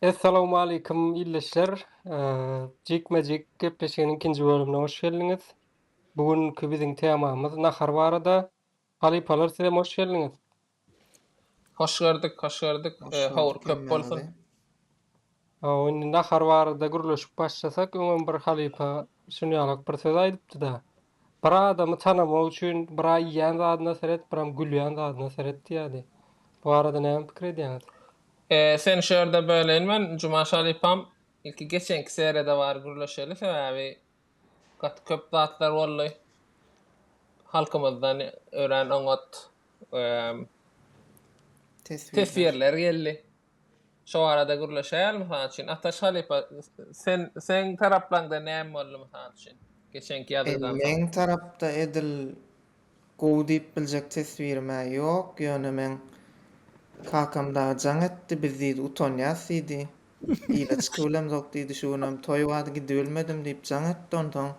Esselamu aleyküm illeşler. Jikmejik gepleşiginiň ikinji bölümine hoş geldiňiz. Bugünkü biziň temamyz nahar barada. Halipalar sizem hoş geldiňiz. Hoş gördük, hoş gördük. Hoş Hawr bulduk köp bolsun. Emre. Indi nahar barada gürleşip başlasak, öňem bir halipa şunu ýalyk bir söz aýdypdy da. Bir adamy tanamak üçin bir ýan zadyna seret, bir gülýän zadyna seret diýýärdi. Bu arada näme pikir edýäňiz? Sen şöyle böyleyin ben Cuma Şalipam ilki geçenki seride var gürleşeli sebebi kat köp zatlar vallahi halkımızdan öğren ongot tesvirler geldi. Şu arada gürleşel misal için ata Şalipa sen taraplarında näme boldy misal için geçenki ýadydan Men tarapda edil gowy diýip biljek tesbirime ýok. Ýöne men kakamda jaň etdi, bizi utonýasydy. Ýa çykylym zok diýdi şunam toý wady gidilmedim diýip jaň etdi ondan.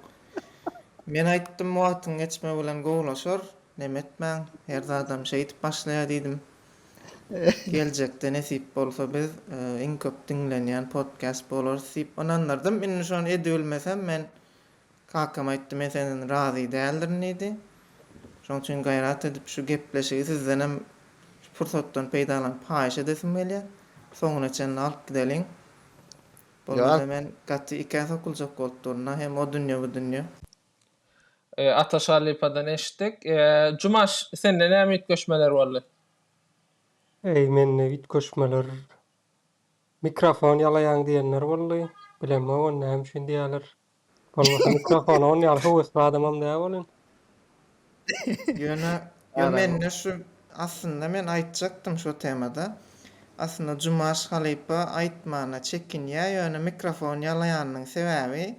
Men aýtdym wagtyň geçme bilen gowlaşar. Näme etmäň? Her adam şeýdip başlaýar diýdim. Geljekde nesip bolsa biz iň köp dinlenýän podcast bolar diýip onandardym. Men şonu edilmesem men kakam aýtdy men senden razy däldirin idi. Şoň üçin gaýrat edip şu gepleşigi sizden hem fursatdan peýdalanyp paýş edesim gelýär. Soňuna çen alyp gideliň. Bolmasa men gaty ikä sokuljak bolduryna hem o dünýä bu dünýä. Ata Şalipa'dan eşitdik. Cuma sende näme itgeşmeler boldy? Men it köşmeler mikrofon ýalaýan diýenler boldy. Bilemem onu näme üçin diýerler. Bolmasa mikrofon on ýaly howsly adamam däl bolyn. Ýöne men şu aslında men aýtjaktym şu temada. Aslında Cuma Şalipa aýtmana çekinýär, ýöne mikrofon ýalaýanyň sebäbi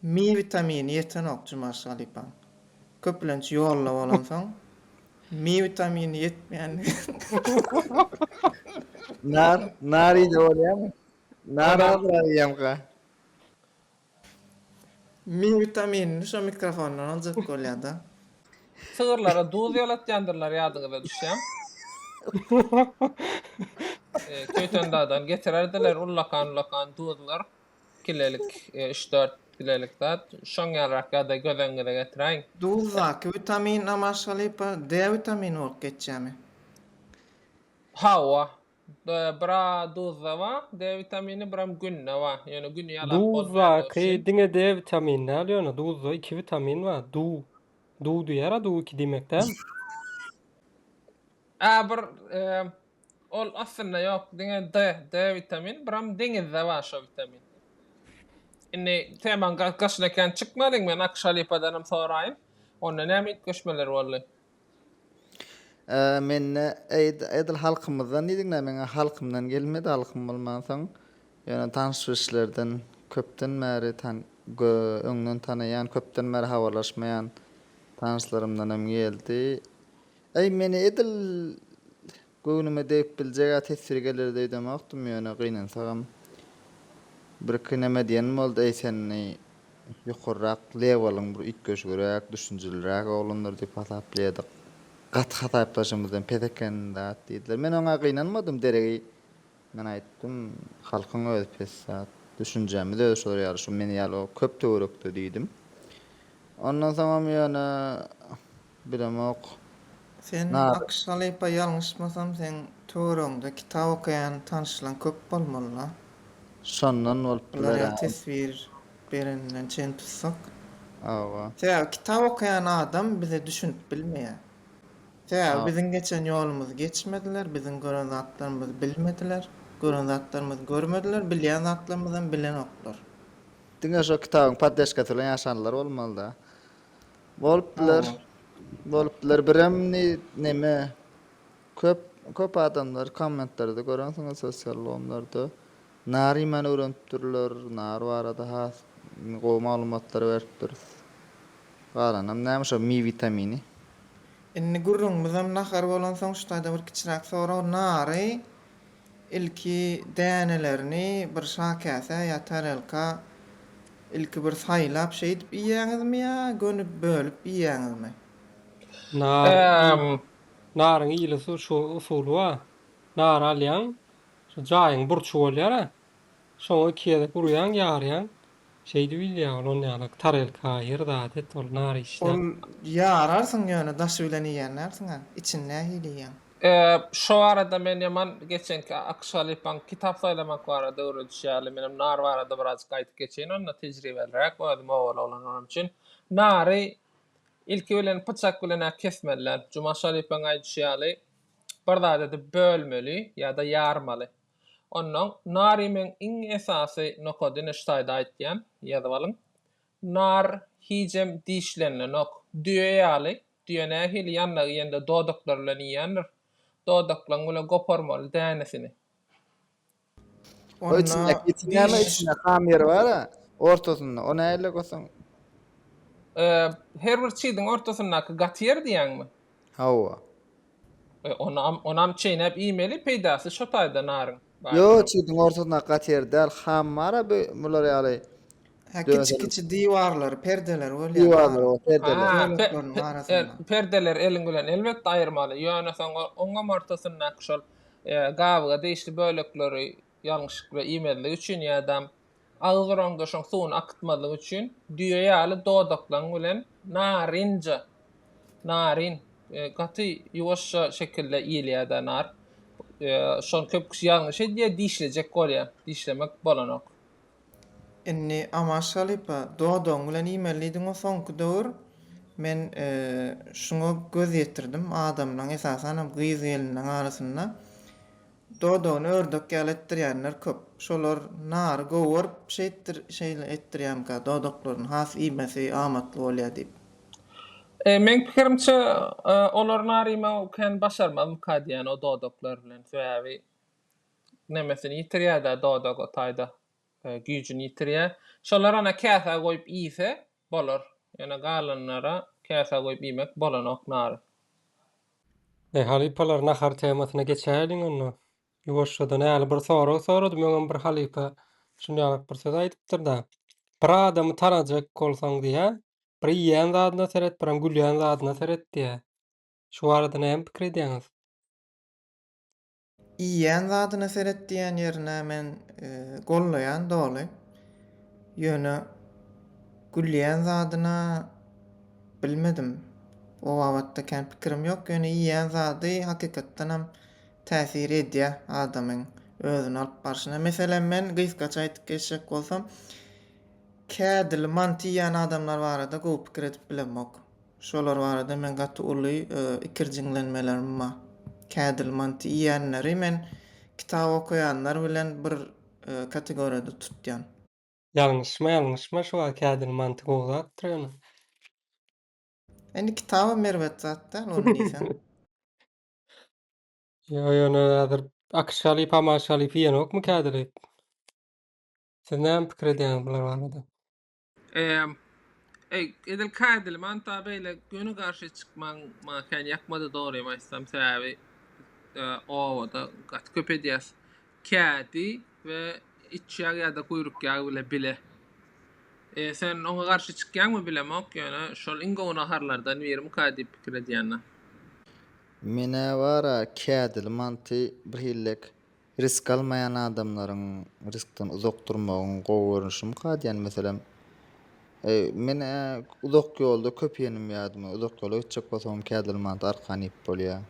mi vitamini ýetenok Cuma Şalipa. Köplenç ýolla bolansoň mi vitamini ýetmeýän. Nar ide bolýarmy? Nar alýarmy? Mi vitamini şu mikrofondan aljak bolýar-da. Sığırlara duz ýalatýandyrlar ýadyňyza düşýär. Köýtendadan getirerdiler ullakan duzlar. Kilelik 3-4 kilelik zat. Şoň ýarak ýa-da gözeňize getiräň. Duzak vitamin ama Şalipa D vitamini bolup geçýärmi? Hawa. Bra duzda wa, D vitamini biram günne wa. Ýöne günü ýalap Duzda diňe D vitamini alýar. Duzda 2 vitamin bar. Du diýär, du 2 demekde. Bir ol aslında ýok. Diňe D vitamin, biram deňizde wa şo vitamin. Inni teman gaşnakan çykmadyň men Akşalipadan soraýyn. Onda näme itgeşmeler boldy? Men edil halkymyzdan diýdiňler, meňe halkymdan gelmedi, halkym bolmansoň ýöne tanışyşlardan köpden märi öňden tanaýan, köpden märi habarlaşmaýan tanışlarymdan hem geldi. Meni edil göwnüme diýip biljek tesir gelir diýdim, ýokdym ýöne gynansagam. Bir kineme diýen boldy, seni ýokurrak lewalyň bir itgeşgürek, düşünjeliräk oglanlar diýip hasaplaýardyk. Hataplaşymyzdan pedeken dat diýdiler. Men oňa gynanmadym deregi. Men aýtdym, halkyň öz pesat düşünjämi de soraýar, şu meni ýaly köp töwerekde diýdim. Ondan soň ýöne bilemok. Sen Akşalipa ýalňyşmasam sen töweregde kitap okuyan tanışylan köp bolmaly. Şondan bolup Bular tesbir berenden çen tutsak. Awa. Sen kitap okuyan adam bize düşünüp bilmeýär. Sen biziň geçen ýolumyz geçmediler, biziň gören zatlarymyzy bilmediler, gören zatlarymyzy görmediler, bilýän zatlarymyzdan bilen oklar. Diňe şo kitabyň paddeşke tulan ýaşanlar bolmaly da. Bolupdylar birem näme köp adamlar kommentlarda görensiňiz sosial mediada nariman öwrenipdirler, nar barada has go maglumatlar beripdir. Galanam näme şo mi vitamini. Inni gurrunmyzam nahar bolan soňçda bir kiçirak sora nary ilki dänelerini bir şakasa ýa tarelka ilki bir saýlap şeýdip ýeňizmi ýa gönüp bölüp ýeňizmi? Naryň ýyly şu usuly wa. Nar alýan, şu jaýyň burçy bolýar. Şoňa ikide gurýan ýarýan şeydi bilýär ol ýaly tarel kaýır dadet ol nar işler. Ol ýararsın ýöne daş bilen ýýänlersiň ha. İçinde hiliýän. Şu arada men yaman geçenki akşalypan kitap saylamak barada öwredýäli menem nar barada biraz gaýtyp geçeýin onda tejribelerek boldy mowal olan üçin nary ilki bilen pıçak bilen kesmeler jumaşalypan aýdýaly bir zada bölmeli ýa-da ýarmaly. Ondan nary men iň esasy nokodyny ştaýda aýtýan ýazyp alın. Nar hijem dişlenle nok düýýäli düýene hil ýanna ýende dodaklar bilen ýandyr. Dodaklan bilen goparmaly dänesini. O içinde içinde içinde kamyer var ha. Ortasında. O näle gosan? Her bir çydyň ortasyndaky gatyer diýäňmi? Hawa. Onam çeýnep iýmeli peýdasy şo taýda naryň. Yo, çydyň ortasynda gatyer däl ham var ha bular ýaly. Ha kiçik diwarlar, perdeler bolýar. Diwarlar o perdeler. Döwletlerin arasynda. Perdeler eliň bilen elbetde aýyrmaly. Ýöne soňra oňa ortasyndaky şol gawga değişli bölekleri ýalňyşlykla iýmeli üçin ýa-da agzyranda şoň suwuny akıtmalyk üçin düýýäli dodaklan bilen narin gaty ýuwaşça şekilde iýilýär nar. Şol köp kişi ýalňyş edýär dişlejek bolýar. Dişlemek bolanok. Inni amaşalypa dodoň bilen iýmelidiň o soňky döwür men şuňa göz ýetirdim adamlaryň esasan gyz eliniň arasynda dodony ördek geletdirýänler köp. Şolar nar gowuryp şeýle etdirýänkä dodoklaryň has iýmesi amatly bolýar diýip. Men pikirimçe olar narima ken başarmam kadýan o dodaklar bilen sebäbi nemesini ýitirýär-de dodak o taýda güýjüni ýitirýär. Şolar ana käse goýup iýse bolar. Ýa-ni galanlara käse goýup iýmek bolanok nary. Halipalar nahar temasyna geçäliň onu. Ýuwaşçadan äli bir sorady meňem bir halipa şunday bir söz aýdypdyr da. Bir adamy tanajak bolsaň diýe, bir ýen zadyna seret, bir gülýän zadyna seret diýe. Şu arada näme pikir edýäňiz? Iýen zadyna seret diýen ýerine men gollaýan doly. Ýöne gülýän zadyna bilmedim. O wagtda kän pikirim ýok. Ýöne iýen zady hakykatdan hem täsir edýär adamyň özüni alyp barşyna. Meselem men gysgaça aýtyp geçjek bolsam, kädil manty ýan adamlar barada gowy pikir edip bilemok. Şolar barada men gaty uly ikirjiňlenmelerim bar. Kädil manty ýanlary men kitap okuyanlar bilen bir kategoriýada tutýan. Ýalňyşma şu kädil mantyk bolapdyr ýa-ni. Endi kitaba merwet zatda ol diýsen. Ýa-ni häzir akşalyp amaşalyp ýenokmy kädilip? Siz näme pikir edýäňiz bular barada? Edil kadil manta beýle göni garşy çykmaň makan ýakmady dogry aýtsam sebäbi owada gat köp edýäs. Kädi we içýär ýa-da kuyruk ýagy bile. Sen oňa garşy çykýanmy bilemok ýöne şol ingo naharlardan biri mukadi pikir edýänler. Mene wara kädil manty bir hillek risk almayan adamlaryň riskden uzak durmagyny gowuruşym kadýan meselem. Mene uzak ýolda köp ýenim ýadymy, uzak ýola gitjek bolsam kädil manty arkanyp bolýar.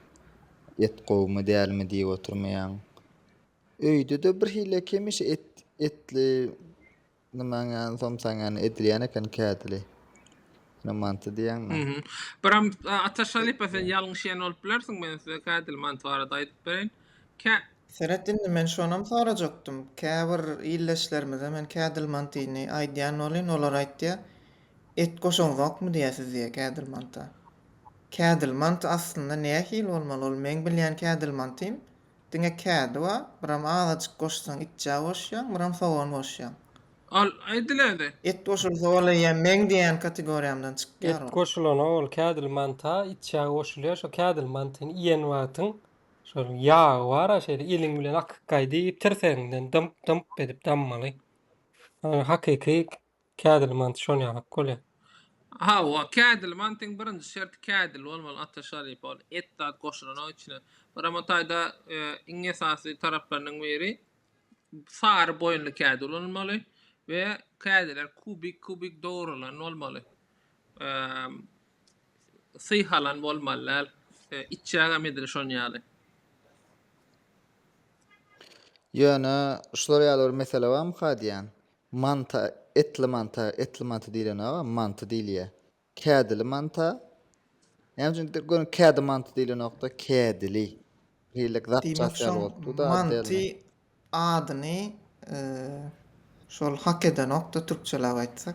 Et gowmy dälmi diýip oturmaýan. Öýde de bir hillek hemiş etli nimaňan somsaňan edilýän eken kädili. Manty diýen. Biram ataşalyp sen ýalňyş ýen bolup bilersiň men size kadil manty barada aýdyp berin. Seretinde men şonam sorajakdym. Käbir illeşlerimizde men kädil mantyny aýdýan bolyn, olar aýtdy. Et goşaňakmy diýersiz diýe kädil manta. Kädil manty aslynda näme hil bolmaly? Ol men bilýän kädil mantym. Diňe kädi wa, biram azajyk goşsaň itjä goşýan, biram sowan goşýan. Al aýdylady. Et goşulsa bolýan men diýen kategoriýamdan çykýar. Et goşulana ol kädil manta içe goşulýar. Şo kädil mantyny iýen wagtyň şol ýagy bar, şeýle eliň bilen akyk gaýdyp terseňden dymp edip dammaly. Hakyky kädil manty şonu ýaly bolýar. Wa kadil mantyň birinji şert kadil bolmaly ataşalyp bol. Et dat goşulana üçin. Biram taýda iň esasy taraplarynyň biri sarı boyunlu kağıt olmalı ve kağıtlar kubik doğrulan olmalı. Sıyhalan olmalı. İççağa medre şonyalı. Ýöne şular ýaly bir mesele barmy hadiýan? Etli manta diýilen aga, manta diýilýär. Kädili manta. Ýani çünki görün kädi manta diýilen nokta kädili. Hilik zat Diýmek çasýaly şoň bolupdy da manty addyny. adyny şol hak eden nokta türkçelep aýtsak.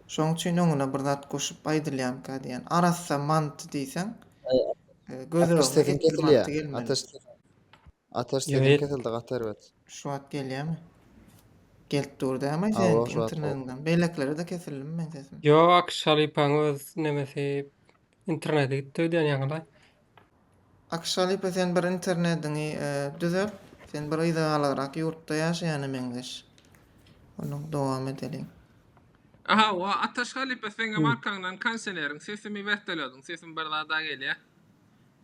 Şoň üçin öňüne bir zat goşup aýdylýan ka diýen. Arassa manty diýseň, Ateş gözüňe sekin etli manty kesilýär. gelmeli. Ateş Yo, sekin et- kesildi gatar bet. Şu at gelýärmi? Gelip durdy-ama Awa, sen şu at internetinden. Beýleklere de kesildim men sesim. Yo, Akşalypaň öz nemesi internete gitdi diýen ýaňyla. Akşalypa sen bir internetini düzel. Sen bir ýygalyrak ýurtda ýaşaýany meňzeş. Onuň dowam edelim. Aha, wa ataş halipe fenge markandan kansenerin sesimi verteliyordun. Sesim bir daha gelýär.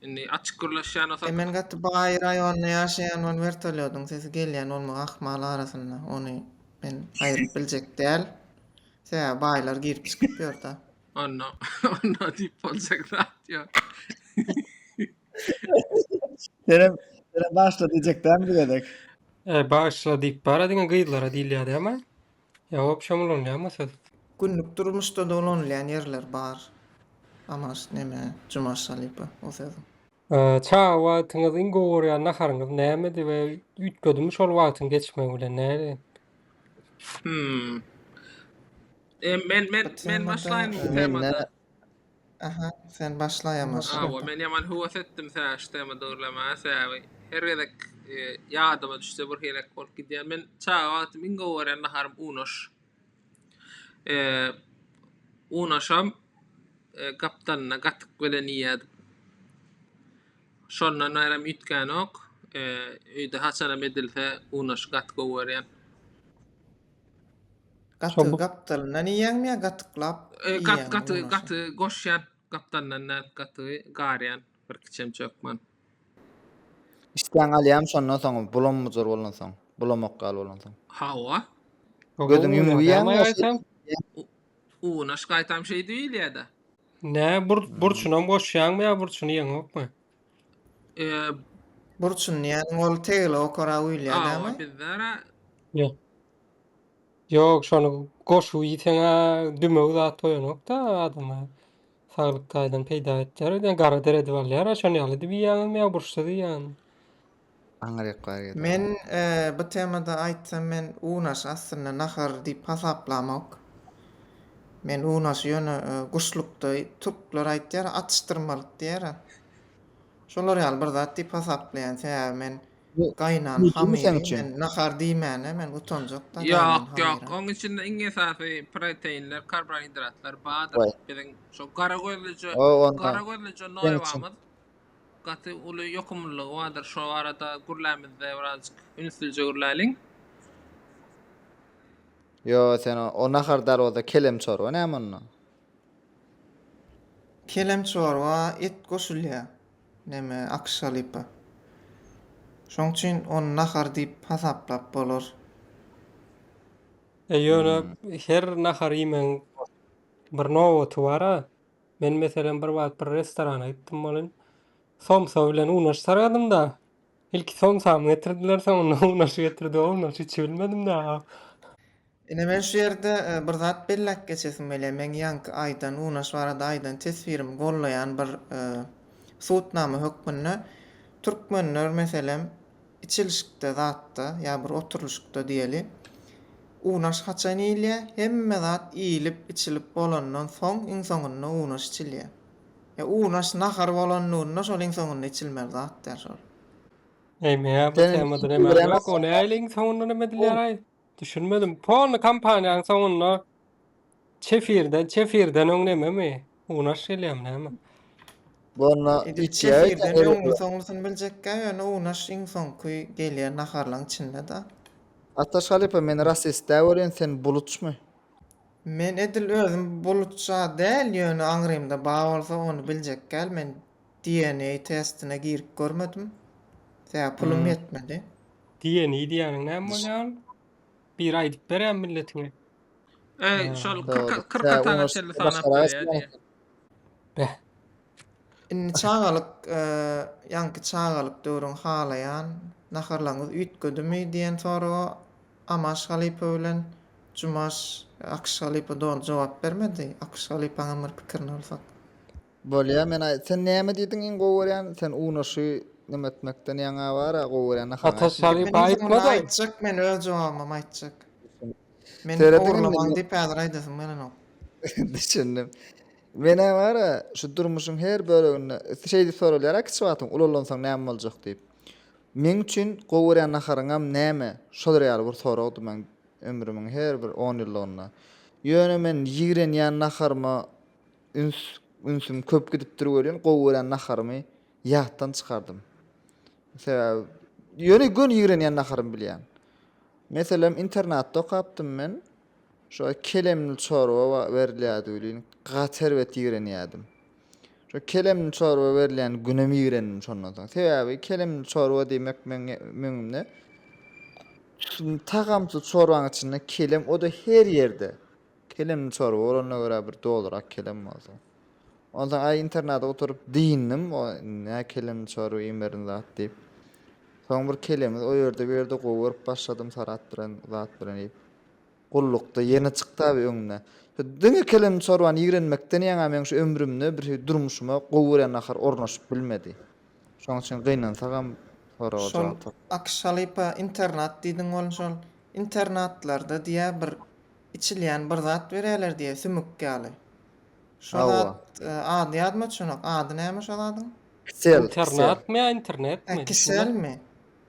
Inni açık gürleşýän olsa Men gaty Baý raýonyna ýaşaýan on vertolýodyň sesi gelýän olma ahmal arasynda. Ony men aýryp biljek däl. Sen baýlar girip çykyp ýörda. Anna diýip bolsak radio. Senem başla diýjekden biledek. Bağışla diýip bara diňe gyýdlara diýilýär ama. Ýawap şomulun ýa söz. Günlük durmuşda dolanylýan ýerler bar. Amas neme Jumaşalypy o sözüm. Çağa wagtyňyz iň gowurýan naharyňyz nämedi we üýtgödümi şol wagtyň geçmegi bilen näde? Men başlaýyn bu temada. Aha, sen başlaýamas. Men yaman huwa settim täş tema dörlema säwi. Herredek ýadyma düşse bir herek bolup gidýän. Men çağa wagtym iň gowurýan naharym unoş. Unoşam kaptanna gatyk bilen ýýädim. Şondan näram ütkän ok. Öýde haçanam edilse unoş gat gowurýan. Gaty gaptalyna niýäňmi ýa gatyklap? Gaty goşýan kaptandan gaty garýan bir kiçem çökman. İşten alýam şondan soň bulanmyjor bolan soň. Bulamak gal bolan soň. Hawa. Gözüm ýumýan Unoş gaýtam şey diýil ýa-da. Ne burçunam boşýanmy ýa burçuny ýeňokmy? Burçun ýani ol tegile okara uýlýadamy? Bizlere Yok, şonu goşu ýiteňe dümek zat toýanok da adymy saglyktaydan peýda etýär. Eden gara deredi bolýar, şonu ýaly diýýäňmi ýa burçda diýýäňmi? Aňryk gaýdy. Men bu temada aýtsam men unaş aslynda nahar diýip hasaplamak. Men unaş ýöne guşlukda türkler aýtýar atıştırmalyk diýär. Şolar ýaly bir zat diýip hasaplaýan. Sen men gaýnan hamyry men nahar diýmäne men utanjak da. Yok. Onun içinde iň esasy proteinler, karbohidratlar badyr. Biziň şo gara gözlüje noýabamyz. Gaty uly ýokumlygy badyr. Şo arada gurlämizde birazjyk ünsüzje gurläliň. Yo, sen o nahar darwada kelem çorwa näme onu? Kelem çorwa et goşulýar. Neme Akşalypy. Şoň üçin onu nahar diýip hasaplap bolar. Ýöne her nahar ýemeň bir nowaty bara. Men meselen bir wagt bir restorana gitdim bolyn. Somsa bilen unaş saradım da. İlk somsamy getirdiler, soňra unaş getirdi, unaş hiç bilmedim da. Ine men şu ýerde bir zat bellek geçesim bile. Men ýanky aýdan unaş barada aýdan tesvirim gollaýan bir suutnama hökmünde türkmenler meselem içilişikde zatda ýa bir oturuşykda diýeli unaş haçan ýylýar, hemme zat iýilip içilip bolandan soň iň soňunda unaş içilýär. Ya unaş nahar bolanynda şol iň soňunda içilmer zatdyr şol. Ýa bu temada näme ýok, ony aýlyň soňunda näme dilýär aý? Düşünmedim. Pony kampaniýanyň soňunda çefirden öň nememi? Unaş gelýär näme? Bunu Çefirden öňüň soňlusyny biljekkä ýöne unaş iň soňky gelýär naharlaryň içinde da. Ateş Halypy men rasist däwren sen bulutçmy? Men edil özüm bulutça däl ýöne aňrymda baý bolsa onu biljekkä men DNA testine girip görmedim. Sen pulum yetmedi. diýeni näme bolýan? Bir aýdyp berýän milletine. Şol Doğru. 40 tane uňaşyk telefon başara apar ya diye. Beh. Inni çağalyk, ýanky çağalyk döwrüň halaýan naharlaňyz üýtgedimi diýen soraga Amaş Halypa bilen Jumaş Akş Halypa dol jogap bermedi. Akş Halypaňyň bir pikirini alsak. Bolýar, men sen näme diýdiň iň gowurýan? Sen uňaşy nime etmekden ýaňa bara gowurýan nahan. Ataş Halypa Men aýtmady. aýtjak, men öz jogabym aýtjak. Men Töredin orlamaň mi? diýip häzir aýdasym gelenok. Düşündüm. Mene bara şu durmuşun her böleginde şeydi sorulýar, kiçik wagtyň ulansaň näme boljak diýip. Men üçin gowurýan naharyňam näme? Şol ýaly bir soragdy men ömrümiň her bir 10 ýylyna. Ýöne men ýigrenýän naharyma ünsüm köp gidip durýan gowurýan naharymy ýatdan çykardym. Sebäbi ýöne gün ýigrenýän naharym bilýän. Meselem internatda okapdym men. Şu kelemli çorba berilýärdi bilin. Gaterwet ýigrenýärdim. Şu kelemli çorba berilýän günemi ýigrendim şondan soň. Sebäbi kelemli çorba diýmek meňimde tagamsy çorbaň içinde kelem o da her ýerde. Kelemli çorba olana görä bir dolurak kelem bolsa. Ondan ay internatda oturup diýindim, o nä kelemli çorba ýemerin zat diýip. Soň bir kelemi o ýerde bir ýerde gowurup başladym sarat bilen zat bilen diýip. Gullukda ýene çykdy abi öňüne. Diňe kelem sorwan ýigrenmekden ýaňa men şu ömrümde bir durmuşyma gowurýan nahar ornaşyp bilmedi. Şoň üçin gynnansagam Şol sorajak. Akş Halypa internat diýdiň bolan şol internatlarda diýä bir içilýän bir zat berýärler diýä sümük ýaly. Şol Awa. zat ady ýadyma düşenok. Ady näme şol adyň? Sel, İnternet mi, internet mi? Kisel mi?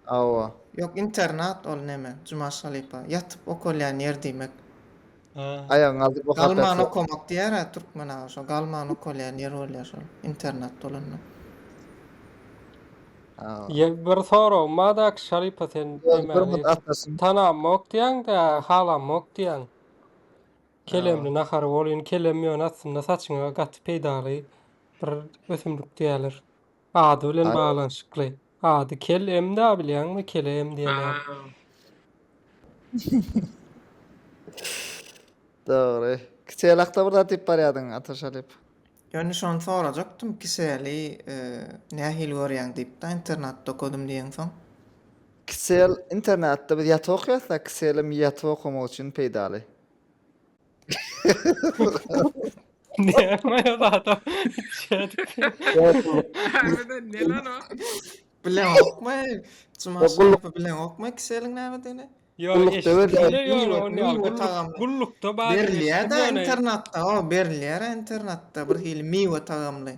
Awa. Yok internat ol näme? Jumaş Halypa. Ýatyp okulýan ýer diýmek. Ha. Aýaň azy bu Galman hatat. okumak diýär türkmen agy. Şol galman okulýan ýer bolýar şol internat bolanna. Bir soru, madak Şalypa sen Bir atasyn. tanam mokdiyan da halam mokdiyan. Kelemli nahar bolýan, kelem ýön aslında saçyňa gaty peýdaly bir ösümlik diýerler. Ady bilen baglanyşykly. Ady kelem de bilýänmi? Kelem diýenler. Dogry. Kiçelakda bir zat diýip barýardyň Ataşalyp. Ýöne şonu sorajakdym, kiseli nähil görýän diýip da internatda okudum diýen soň. Kiçel internetde bir ýat okýarsa, kiçelim ýat okumak üçin peýdaly. Näme ýa-da? Harbiden ne lan o? Bilen okmay, Jumaş Halypa bilen okmay kiseliň näme diýeni? Ýa-da Gulluk gullukda Berilýär da internatda, o berilýär internatda bir hili miwe tagamly.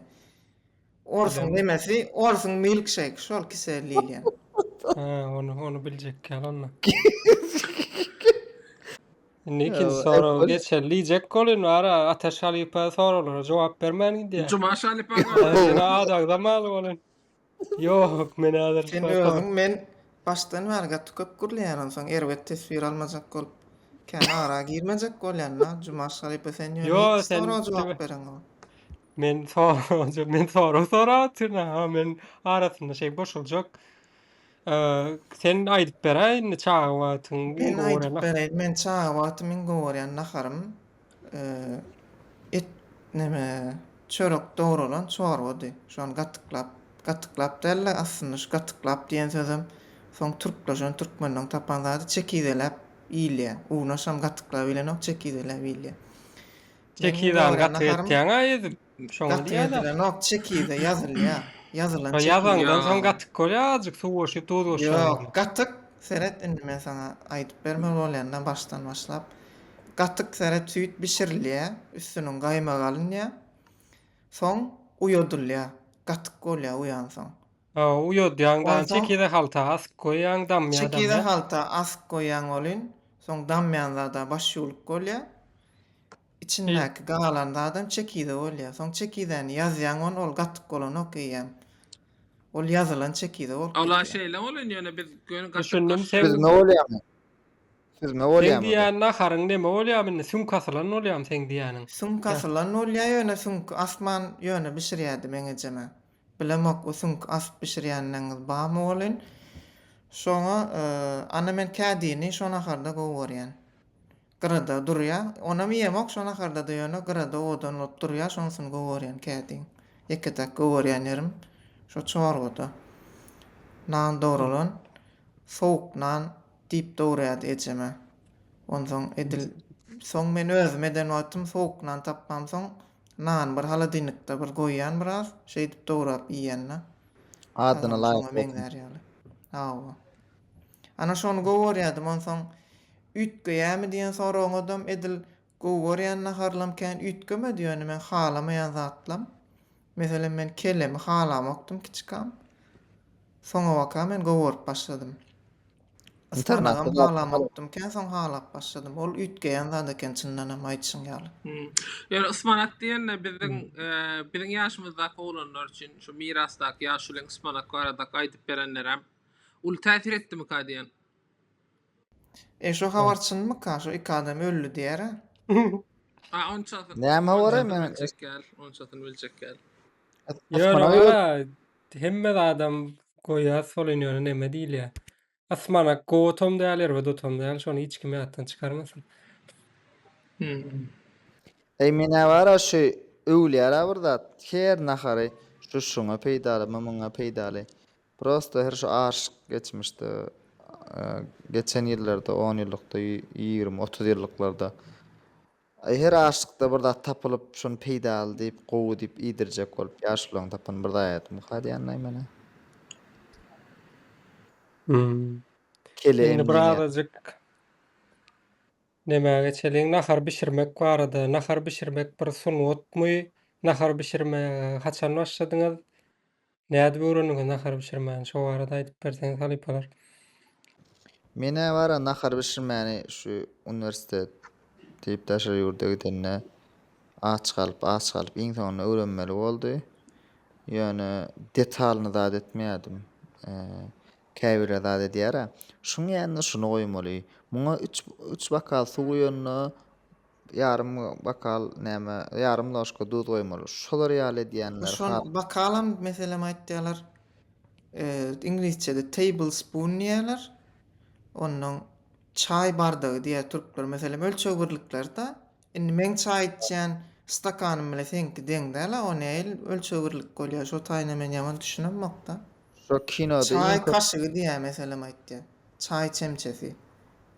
Orsun demesi, orsun milkshake şol kiselliýän. Ha, onu biljek ýalanna. Nikin soru geçerliyecek golün var Ataş Halypa sorulara jogap bermän diýär. Jumaş Halypa. Sen adagda mal bolun. Yok, men hazır. Sen özüň men başdan bäri gatty köp gürleýän soň erwet tesbir almajak bolup kenara girmejek bolýan. Jumaş Halypa sen Yo, sen jogap bereň. Men soru soratyrna, men arasynda şey boşuljak. Sen aýdyp beräň çağa watyň Men aýdyp bereýin, men çağa watymyň gowurýan naharym et näme çörek dogrulan çorwady. Şonu gatyklap dälle aslında şu gatyklap diýen sözüm soň türkleşen türkmeniň tapan zady çekidelep ýylýar. Uňa şam gatyklap bilenok çekidelep ýylýar. Çekiden gaty etýän aýdyp şoňa diýerler. Çekidelep çekide ýazylýar. Yazılan Ýazandan soň gatyk golýajyk suwuşy tuduş. Yok, gatyk seret indi men sana aýdyp bermek bolýandan başdan başlap. Gatyk seret süýt bişirilýär, üstüniň gaýmak alynýar. Soň uýadylýar. Gatyk bolýar uýan soň. Uýadýandan çekide halta as goýan dam ýa-da. Çekide halta as goýan bolyn, soň damýanda baş ýulyk bolýar. İçindäki galan adam çekide bolýar. Soň çekideni ýazýan ol gatyk bolan okýan. Ol ýazylan çekide ol. Ola şeyle olun ýöne biz Düşündüm Siz sen. ne bolýarmy? Siz ne Sen bolýarmy? diýän naharyň näme bolýarmy? Sümkasylan bolýarmy sen diýäniň? Sümkasylan bolýar ýöne sümk asman ýöne bişirýärdi meňe jeme. Bilemok o sümk as bişirýäniniň bamy bolyn. Şoňa ana men kädini şona harda gowurýan. Gyrada durýar. Onam ýemok şona harda diýýär, gyrada odan olup durýar, şoňsyny gowurýan kädin. Ýeketek gowurýan ýerim şo çorguda. Nan dogrulan soğuk nan dip dogurýardy ejeme. Ondan edil soň men özüm eden wagtym soğuk nan tapmam soň nan bir haladynlykda bir goýýan biraz şey dip dogurap ýiýenna. Adyna laýyk Men därýär. Hawa. Ana şonu gowurýardym onsoň ütgeýämi diýen soragyň adam edil gowurýan naharlamkän ütkeme diýeni men halamaýan zatlam. Meselem men kelemi halamakdym kiçikam. Soňa waka men gowurup başladym. Ispanagam halamakdymken soň halap başladym. Ol ütgeýän zat eken çyndanam aýtşyň ýaly. Yani ıspanak diyen ne bizim yaşımızdaki olanlar için şu mirastaki yaşlıların ıspanak arada kaydıp verenler ul täsir etti mi ka diyen? Şo habarçynmy ka? Şo iki adam öllü diýär. On çatın. Näme var men? On çatın bilecek gel. Ýöne hemme adam goýýar solanýar näme diýil ýa. Asmanak gotom däler we dotom däl şonu hiç kim ýatdan çykarmasyn. Mene wara şu öwlýär birdat her nahary şu şoňa peýdaly, maňa peýdaly. Prosto her şu aşyk geçmişdi. Geçen ýyllarda 10 ýyllykda 20-30 ýyllyklarda. Her aşykda birdat tapylyp şonu peýdaly diýip gowy diýip iýdirjek bolup ýaşlaryň tapan bir daýatym hadýanlaý mene. Şimdi birazajyk näme geçeliň nahar bişirmek barada, nahar bişirmek bir sunwatmy, nahar bişirme haçan başladyňyz? Näde öwreniňiz nahar bişirmäni? Şo barada aýdyp berseňiz halypalar. Mene wara nahar bişirmäni şu universitet diýip daşary ýurda gidenne aç galyp iň soňunda öwrenmeli boldy. Ýöne detalyny zat etmeýärdim. Käbire zat edýär. Şuň ýanynda şunu goýmaly. Muňa 3 bakal suw goýanna ýarym bakal näme ýarym loşka duz goýmaly. Şolar ýaly edýänler. Şon bakalam meselem aýtdylar. İngilizçede tablespoon diýerler. Onuň çay bardagy diýär türkler meselem ölçek birliklerde. Indi men çay içýän stakanym bilen seňki deňdäle, o näil ölçek birlik bolýar. Şo taýyna men ýaman düşünemokda. Şo kinoda Çay kaşıgy diýär meselem aýtdy. Çay çemçesi.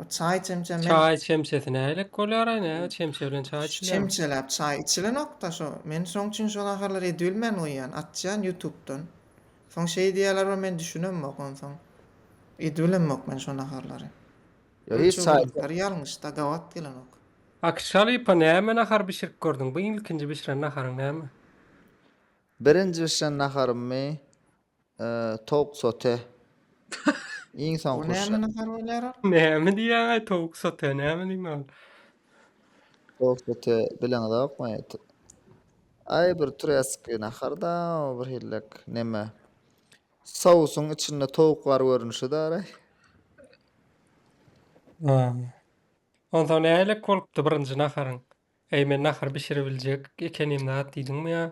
O çay çemçe men Çay çemçesi näle bolýar aýna? Çemçe bilen çay içilýär. çemçelap çay içilen okda şo. Men şoň üçin şo naharlar edilmen oýan, atjan YouTube'dan. Soň şey diýerler men düşünemok onsoň. Edilemok men şo naharlary. Yo hiç çay ýalňyş da gawat gelen ok. Akşaly pa näme nahar bişirip gördüň? Bu ilkinji bişiren naharyň näme? birinji bişen naharymy tawuk sote. Iň soň O näme nahar bolýar? Näme diýär? Tawuk sote näme diýmän? Tawuk sote bilen da okmaýar. Ay bir türeski naharda bir hillek näme sausyň içinde tawuklar görünüşi dar. Ondan näle bolupdy birinji naharyň? Men nahar bişirebiljek ekenim zat diýdiňmi ýa?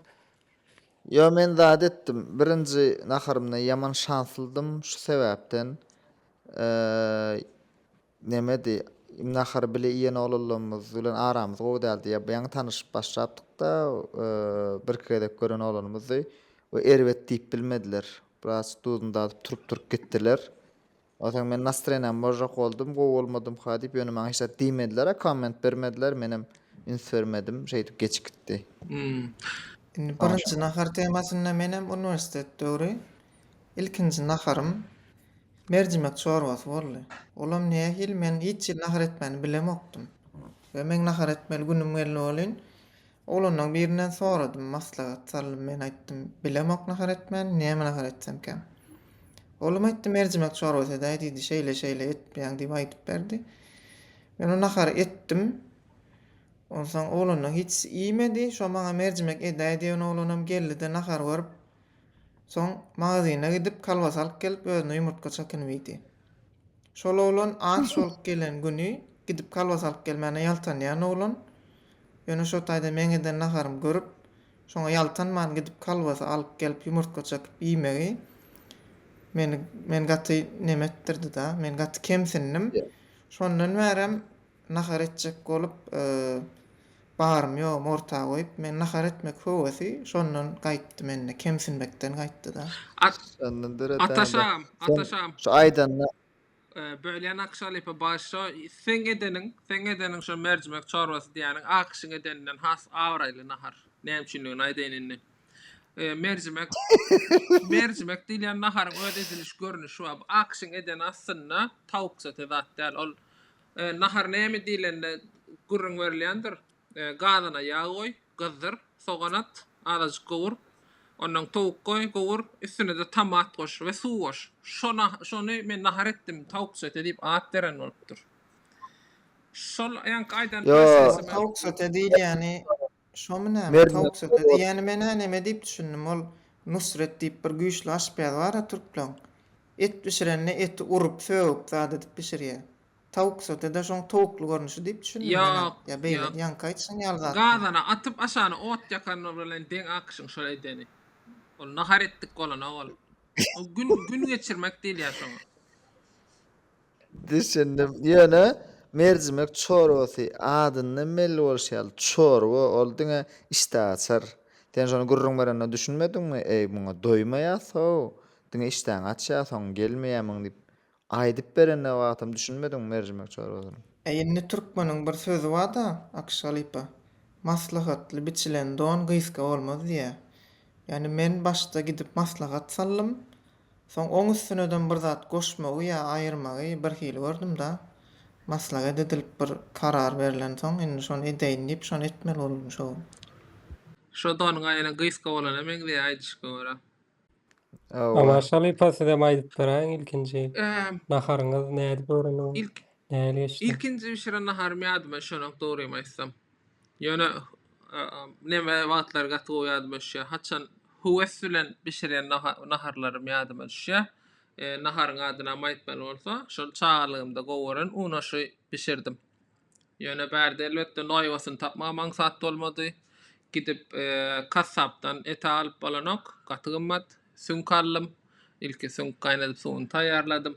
Yo men zat etdim. Birinji naharymda ýaman şanslydym şu sebäpden. Nämedi nahar bile iýen oğlanlarymyz bilen aramyz gowdaldy. Ýa-da tanyşyp başlapdyk-da bir kedek gören oğlanymyzy we erbet diýip bilmediler. Biraz duzunda alyp turup gitdiler. Otaň men nastreniýam bojak boldum, gowy bolmadym ha diýip ýöne maňa hiç diýmediler, komment bermediler, menem üns bermedim, şeýdip geçip gitdi. Indi birinji nahar temasynda menem universitet döwri ilkinji naharym merjimek çorbasy boldy. Olam nähil men hiç nahar etmeni bilemokdum. Ve men nahar etmeli günüm geldi bolyn. Olanyň birinden soradym, maslahat salym, men aýtdym, bilemok nahar etmeni, näme nahar etsem kem. Olam aýtdy merjimek çorbasy diýdi, şeýle etmeýän diýip aýdyp berdi. Men o nahar etdim. Ondan olanyň hiç iýmedi, şo maňa merjimek edäý diýen olanam geldi-de nahar görüp, soň magazyna gidip kalbas alyp gelip özüne ýumurtka çakynyp ýedi. Şol oğlan aç bolup gelen günü gidip kalbas alyp gelmäne ýaltanýan oğlan. Ýöne şo taýda men eden naharym görüp, şoňa ýaltanman gidip kalbas alyp gelip ýumurtka çakyp ýemegi. Men gaty nemetdirdi da. Men gaty kemsindim. Ya. Şondan märem nahar etjek bolup barym ýok, orta goýup men nahar etmek howasy şondan gaýtdy mende. Kemsinmekden gaýtdy da. Şondandır da. Ataşam, Sen ataşam. şu aydanla Böyle nakşalypa başa sen edenin şu mercimek çorbası diýäniň akşyň edeninden has awraýly nahar. Näçinligini aýdaýyn. Mercimek diýen naharyň öde ediliş görnüşi we akşyň eden aslynda tawuk söte zat däl. Ol nahar näme diýilende gurrun berilýändir. Gazyna ýağ goý, gyzdyr, soganat, azajyk gowur. Ondan tawuk koy, gowur, üstüne de tomat koş we suw koş. Şonu men nahar etdim, tawuk söte diýip at beren bolupdyr. Şol ýa-ni aýdan Yo. Tawuk söte diýil ýani şomy näme Mercimek tawuk söte diýýäni men näme diýip düşündim. Ol Nusret diýip bir güýçli aşpýar bar ha türkler. Et pişirende eti urup, söwüp zat edip pişirýär. Tawuk söte de şoň tawukly görnüşi diýip düşündim men. Ýok, Ya beýle ýok. ýanky aýtsaň ýalzat. Gazyna atyp aşany ot ýakanlar bilen deň akşyň şol edeni. Ol nahar etdik bolan ol. O gün geçirmek diýil ýa şoňa. düşündim. Ýöne mercimek çorbasy adyny mel bolşýar. Çorba ol diňe iştäçer. Sen şonu gurrun berende düşünmedingmi? Ey muňa doýmaýasaw. Diňe iştäň açýasaň gelmeýämiň diýip aýdyp berende wagtym düşünmedingmi mercimek çorbasyny? Eýinni türkmeniň bir sözü bar da, Akşalypa. Maslahatly biçilen don gyska bolmaz diýär. Yani men başta gidip maslahat sallym. Soň oň üstüneden bir zat goşmagy ýa aýyrmagy bir hili gördüm da. Maslahat edilip bir karar berilen soň indi şonu edeýin diýip şonu etmeli bolmuşum şo. Şo donyň aýyna gyska bolan emeň diýip aýdyşyk görä. Ama şalypasy dem aýdyp beräň ilkinji. Eee Naharyňyz näde öwrenýär? ilk Näle geçdi? ilkinji pişiren nahar ýadyma şonak dogry aýtsam. Ýöne neme wagtlar gaty ýadyma düşýär. Haçan huwes bilen pişiren naharlarym ýadyma düşýär. Naharyň adyna aýtmaly bolsa, şol çağalygymda gowuran unaşy pişirdim. Ýöne bärde elbetde noýwasyny tapmak maňsat bolmady. Gidip kassapdan et alyp bolanok, gaty gymmat, sünk aldym. Ilki sünk gaýnadyp suwuny taýýarladym.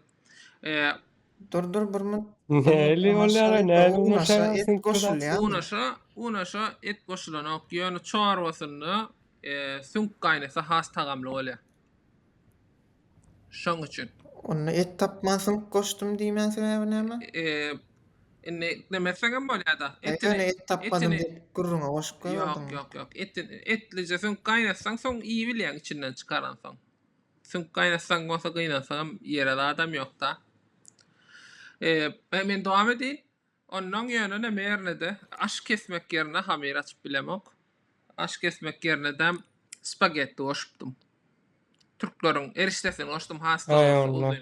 Dur bir min. Näli bolýar? Näde Unaşa unaşa et goşulýar. Unaşa et goşulanok ýöne çorbasyny sünk gaýnasa has tagamly bolýar. Şoň üçin. Onu et tapmasyn goşdum diýmän sebebi näme? Indi demesegem bolýar da. Etini et tapmadım etini- diýip gurruna goşup goýardym. Yok. Etlice sünk gaýnatsaň soň iyi bilýän içinden çıkaran soň. Sünk gaýnatsaň bolsa gynasam ýere da adam ýok da. Men dowam edin. Ondan ýöne näme ýernede aş kesmek ýerine hamir açyp bilemok. Aş kesmek ýerine dem spagetti goşupdym. Türkleriň eriştesini goşdum has. Ay Allah.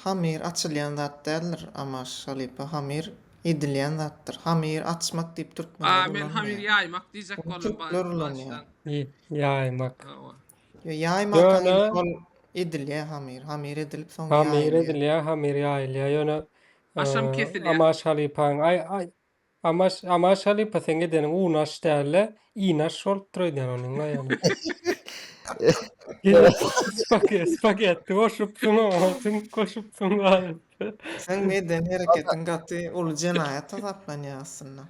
Hamir açylýan zat däldir, ama şalypa hamir edilýän zatdyr. Hamir açmak diýip türkmende. Men hamir ýaýmak diýjek boldum Türkler ulan başdan. Ýaýmak. Ýaýmak Ýöne- hamir edilýär hamir. Hamir edilip soň Hamir ýaýlýar. edilýär, hamir ýaýlýar. Ýöne Aşam kesilýär. ama şalypaň ama şalypa sen edeniň unaş däle, inaş bolup durýar onuň ýani. Spagetti goşupdyň, altyn goşupdyň. Sen meden hereketin gaty ul jenaýat taplanýar aslında.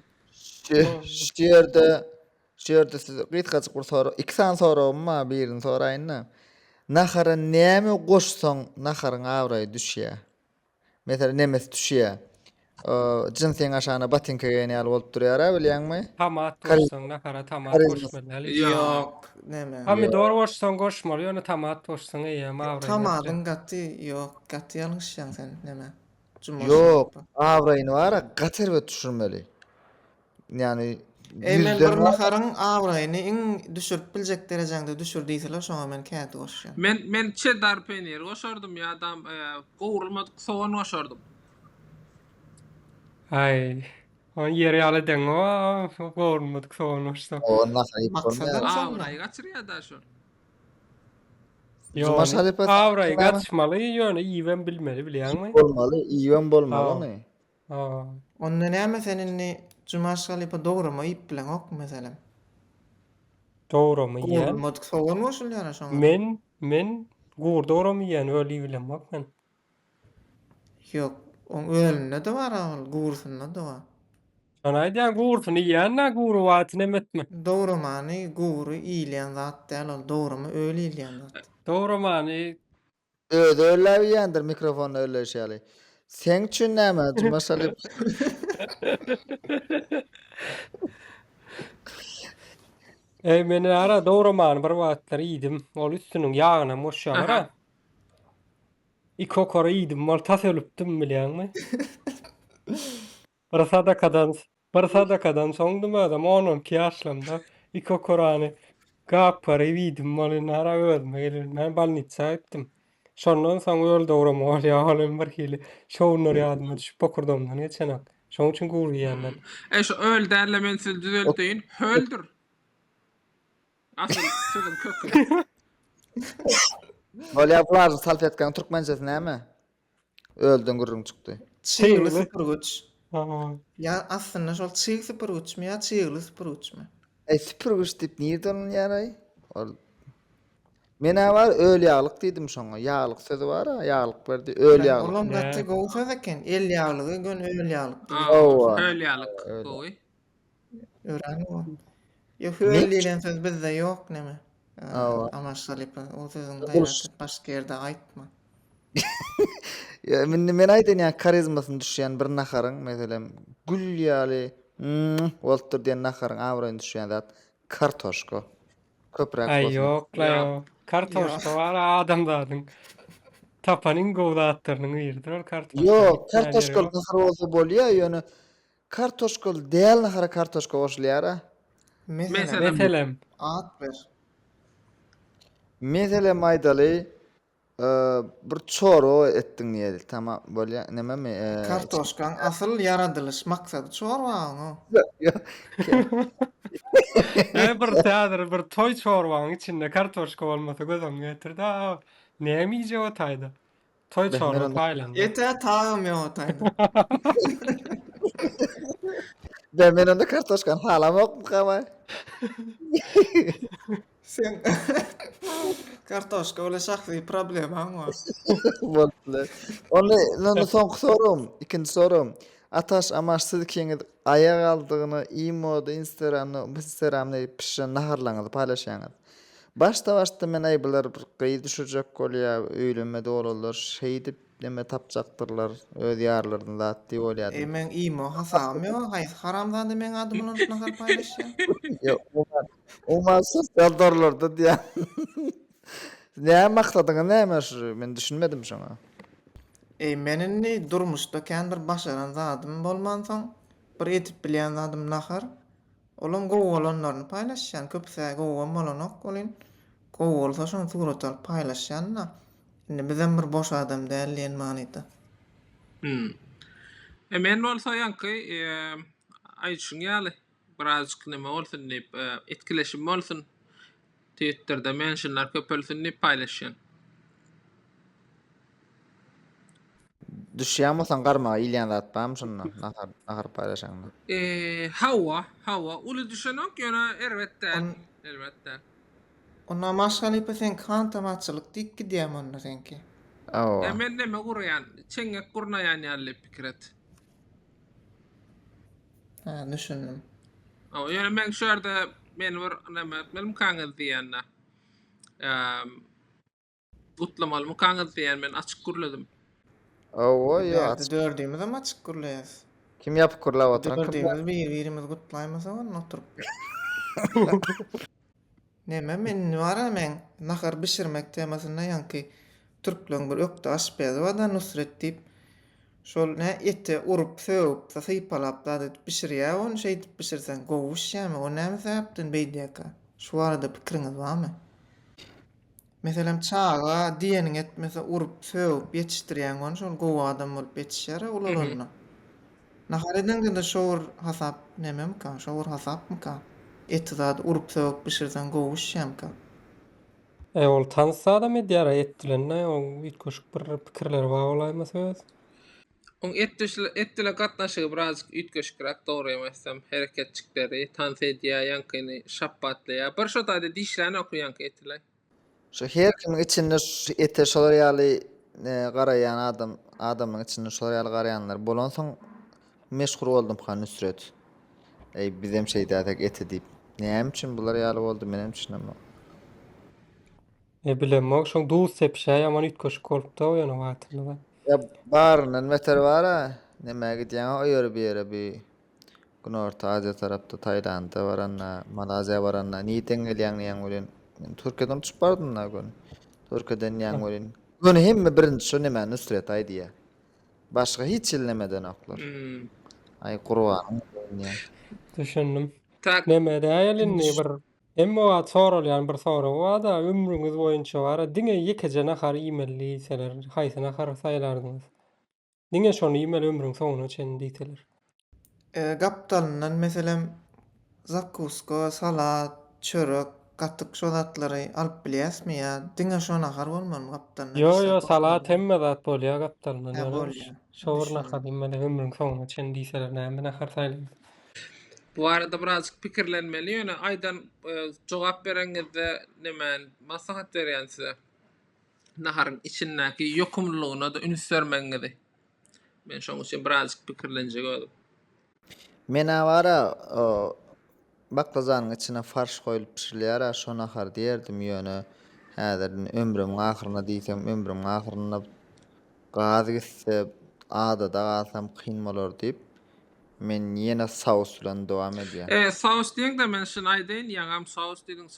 Şu ýerde siz gytgaçyk bir soru, 2 san soragym ma, birini soraýyn. Nahara näme goşsaň naharyň awraý düşýär? Mesela nemes düşýär? Jinsiň aşana batinka gäňär bolup durýar, bilýärmi? Tomat goşsaň, nahara tomat goşmaly. Ýok, näme? Pomidor goşsaň goşmaly, ýöne tomat goşsaň eýe mawra. Tamadyň gaty ýok, gaty ýalňyşýan sen näme? Ýok, awraýyny bara gaterbe düşürmeli. Yani Men bir naharyň awraýyny iň düşürip biljek derejeňde düşürdiýseler şoňa men käte goşýan. Men cheddar peynir goşardym ýa adam gowurulmadyk soğan goşardym. Ay. On ýere ýaly deň o, gormadyk soňy goşsaň. o nahar Maksadan ýetmeli. şol. Awraý gaçyrýar da şol. Cuma şalypasy Awraý gaçmaly, ýöne iwen bilmeli, bilýärmi? bolmaly, iýen bolmaly. Ha. Onda näme seninni cuma şalypa dograma ýyp bilen ok meselem. Dogrymy ýa? Gowurulmadyk soğan goşulýar şoňa. Men Gur doğru mu yani öyle bilen bak ben. Yok. On ölünde de var ağıl. Gursunda da var. Sana diyen gursun yiyen guru vaatine emetme. Doğru mani guru iyileyen zat değil ol. Doğru mu öyle iyileyen zat. Doğru mani. Öyle ýandyr mikrofonu öyle şeýle. Sen üçin näme? Masaly Meni ara doğru mani bir vaatlar iyiydim. Ol üstünün yağına moşşalar Aha. ha. İko kora iyiydim. Ol tas ölüptüm bilýän mi? Bir sadakadan soňdum adam 10-12 ýaşlarymda. İko korany gapary iyiydim. Ol nara ölme gelin. Ben balnitsa etdim. Şondan soň öl doğru mu? Ol ýa bir hili. Şownlar ýadyma düşüp pokurdumdan geçenek. Şoň üçin guru ýanlar. Şu öl derle men siz düzeltdeyin. Höldür. Asıl sözüm kökü. Bol ýaplar salp etken türkmençesi näme? Öldün gurrun çykdy. Çığlı Çığlı. süpürgüç. Ha. Ya aslında şol çığ süpürgüç mi ya çığlı süpürgüç mi? Süpürgüç diýip nirden ýaray? Ol mene var öl ýaglyk diýdim şoňa. Ýaglyk sözü bar ha, ýaglyk berdi. Öl ýaglyk. Olam Ne? gatty gowy söz eken. El ýaglygy gün öl ýaglyk. Owa. Hölyalık. Öyle. Gowy. Öğren o. Yok öl diýen söz bizde yok neme. Owa. Ama salyp o sözüň gaýraty başga ýerde aýtma. Ya men aýdyn ýa karizmasyny düşýän bir naharyň, meselem gül ýaly, boltur diýen naharyň awraýyn düşýän zat kartoşka. Köpräk Ay bolsun. yok la Ya. yok. Kartoşka var adamdadyň. Tapanyň gowdatlarynyň ýerdir ol kartoşka. Yok, kartoşkal nahar bolsa bolýar, ýöne kartoşkal däl nahara kartoşka boşlýar ha. Mesela Meselem. at ber. Meselem aýdaly, bir çoro etdiň diýeli, tamam bolýar, nememi? Kartoşkan asıl yaradılış maksady çorwaň o. Bir teatr, bir toy çorbaň içinde kartoşka bolmasa gözüm getirdi. Ha, näme ije o taýda? Toy Ben çorba onu- paýlandy. Ete tağım yok otaydı. Ben onda kartoşkan halam okmu kama? Sen kartoşka öyle şahsi probleman var. Boldy. Onu soňky sorum, ikinji sorum. Ataş amaş siz keňiz aýak aldygyny imoda, Instagramda pişen naharlaňyzy paýlaşýaňyz. Başta men aýbylar bir gyý düşürjek bolýar, öýlenme dolalar, şey dip neme tapjaktyrlar, öz ýarlaryny zat diýip bolýardy. Men imo hasam yok. Hay haramzady men adymyny unutmagar paýlaşýar. Ya Umar sosyal dorlarda diýär. Näme maksadyňy näme şu? Men düşünmedim şoňa. Menin ni durmuşda kendir başaran zadym bolmansoň bir etip bilýän zadym nahar. Olam gowy bolanlaryny paýlaşýan, köpse gowy bolanok bolyn. Gowy bolsa şonu surat alyp paýlaşýanna. Indi bizem bir boş adam däldiýen manyda. Men bolsa ýanky aýtşyň ýaly birazjyk nime bolsun diýip etkileşim bolsun. Twitter'da mentionlar köpölsün diýip paýlaşýan. Düşýänmiň garmaga ilýän zat barmy şondan nahar paýlaşaňda? Hawa uly düşenok ýöne elbetde. Ona maşgalyp sen kantamatçylyk diýip diýem onda senki. Owa. Men neme gurýan, çeňek gurnaýan ýaly pikret. Ha, düşündüm. Ýöne men şu ýerde men bir neme benim kaňyz diýende. Gutlamaly kaňyz diýen men açyk gurladım. Owa ýa. Dördüğümüz ama açık kurlayız. Kim ýapyp kurlap oturan? Kim? Dördüğümüz birimiz kutlaymasa onu oturup. Neme men var men nahar pişirmek temasyna ýanky türkleň bir ökde aşpady var da Nusret diýip şol ne ete urup söwüp sasypalap da pişirýär onu şey diýip pişirsen gowuşýarmy o näme sebäpden beýdäka. Şu arada pikiriňiz barmy? Meselem çağa diýeniň etmese urup söwüp ýetişdirýän onu şol gowy adam bolup ýetişýär ularynda. Nahar edende de şowur hasap nemem ka, şowur hasapmy ka? Eti zat urup söwüp pişirsen gowuşýarmy ka? Ol tansa adam edýär etdilenne, o itkoşuk bir pikirler bar bolaýma söz. On ettile gatnaşygy birazjyk ütgeşikrak dogry emesem hereketçikleri, tansa edýär ýankyny şapatlaýar. Bir şo taýda dişlerini okuýan ettile. Şu her kimin içinde şu ete şolar ýaly garayan adamyň içinde şolar ýaly garayanlar bolan soň meşhur boldum han Nusret. Bizem şey dätek eti diýip. Näme üçin bular ýaly boldy menem düşünemem. Bilemok şoň duz sepşä ýaman ütköşük bolupdy ýene wagtynda. Ya barынан meter bara näme gidýän o ýere bir ýere bir Gün Orta Azia tarapda Taýlanda baranna, Malaziýa baranna, niýden gelýän ýan bilen. Men Türkiýeden uçup bardym da gün. Türkiýeden ýan bilen. Bunu hemme birinji şu näme Nusret aýdýa. Başga hiç illemeden aklar. Ay Qur'an. Düşündüm. Tak Näme däýelinni bir emma wagt soralýan bir soru wada ömrüňiz boýunça bara diňe ýekeje nahar imelli seler, haýsy nahar saýlardynız? Diňe şonu imel ömrüň soňuna çen diýseler. Gapdalyndan meselem zakuska, salat, çörek, gatyk şo zatlary alyp bilýäsmi ýa diňe şo nahar bolmaly gapdalyndan? Yo, salat hemme zat bolýar gapdalyndan. Ha, ýöne bolýar. şowur nahar imel ömrüň soňuna çen diýseler näme nahar saýlar? bu arada birazcık pikirlenmeli ýöne aýdan jogap bereňizde nämen maslahat berýän size. Naharyň içindäki ýokumlulygyna da üns bermeňizi. Men şoň üçin birazcık pikirlenjek oldum. Mena bara o baklazanyň içine farş goýulyp pişirilýär, şo nahar diýerdim ýöne. Häzir ömrüm ahyryna diýsem, ömrüm ahyryna gaz gitse, adada galsam kyn bolar diýip men ýene saus bilen dowam edýär. Saus diýen de men şunu aýdyn, ýaňam saus diýdin.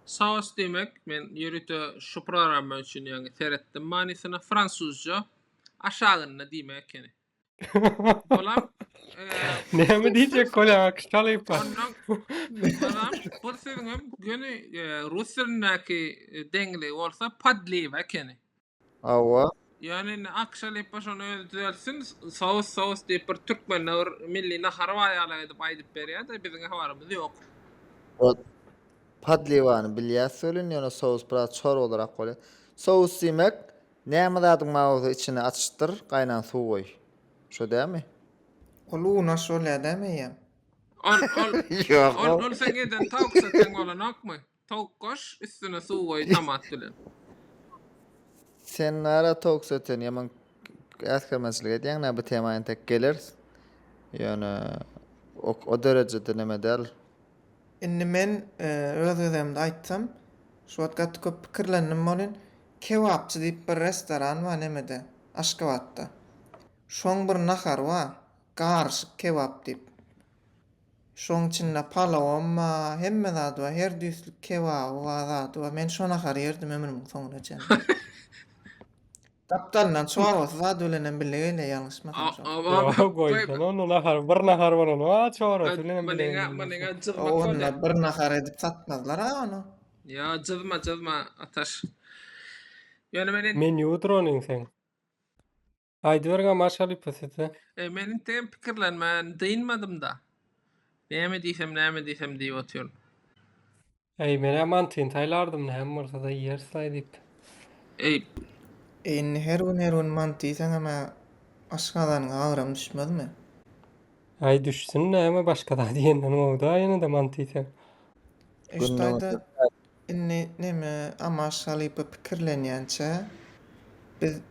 Saus demek men ýörüte şu program üçin ýaňy seretdim. Manysyna fransuzca aşagyna diýmek kene. Bolam Näme diýjek kolak şalyp. ondan bolam bu sözüm gönü rus dilindäki deňli bolsa padliwa kene. Awa, Yani akşalyp başony öldürsin saus diýip bir türkmen milli nahar baýaly edip aýdyp berýär de biziň habarymyz ýok. o padliwany bilýärsiň ýöne saus biraz çor olarak bolýar. Saus diýmek näme zadyň magy içine açyşdyr, gaýnan suw goý. Şo dämi? Ol una şo däme ýa. On sen giden tavuk saten olanakmy? Tavuk koş, üstüne suw goý tamat bilen. Sen nara tok söten ýaman äskermezlik edýän näme temaýyn tek gelir. Ýöne o derejede näme däl. Indi men öz özümde aýtsam, şu wagt köp pikirlendim bolyn. Kebapçy diýip bir restoran bar nemede, Aşgabatda. Şoň bir nahar bar, garşyk kebap diýip. Şoň içinde palaw ma hemme zat bar, her düýslik kebap bar zat bar. Men şo nahar ýerdim ömrümiň soňuna çen. Gapdalyndan çorap zat ölenem bilýär ýalňyşmasam şo. Yo goýdan onu nahar bir nahar bolan wa çora tülen bilen. Maneňa jyzma Onda kone. bir nahar edip satmazlar ha onu. Ya jyzma ataş. Yani Men ýudronyň sen. Aýdyrga maşalyp pesete. menin tem pikirlenmän diýinmedim da. Näme diýsem diýip otyrym. Men amantyn taýlardym näme bolsa da ýer saýdyp. Inni her gün mantyýsan ama aşgadan agram düşmezmi? Ay düşsün näme başga da diýenden ogda ýene de mantyýsan. Eştaýda inni neme amaşgalyp pikirlenýänçe biz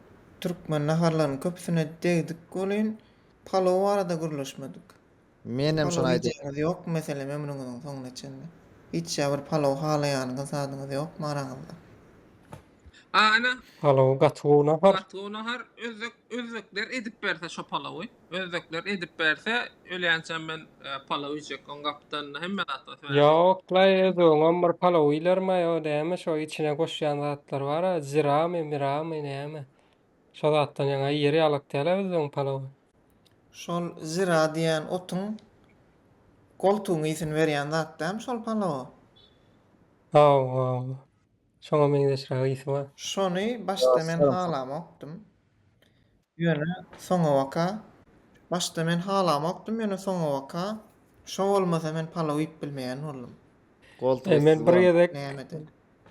türkmen naharlaryny köpsüne degdik bolyn, palaw arada gürleşmedik. Menem şonu aýdym. Ýok meselem ömrüňiň soňuna çenli. Hiç ýa bir palaw halaýanyňyz zadyňyz ýok maraňyzda. Ana Halo gatwu nahar. Gatwu nahar özlükler edip berse şo palawy. Özlükler edip berse ölýänçem men palaw ýek on gapdan hemme zat. Ýok, laýdyň bir palaw ilerme ýa däme şo içine goşýan zatlar bar, ziramy, miramy näme. Şo zatdan ýa ýeri alyp telewiziň palaw. Şol zira diýen otuň koltuğun isin berýän zat däm şol palaw. Şoňa meň deşra ýysy bar. Şonu başda men halamokdum. Ýöne soňa waka. Başda men halamokdum, ýöne soňa waka. Şo bolmasa men palaw ýyp bilmeýän boldum. Men bir ýedek Näme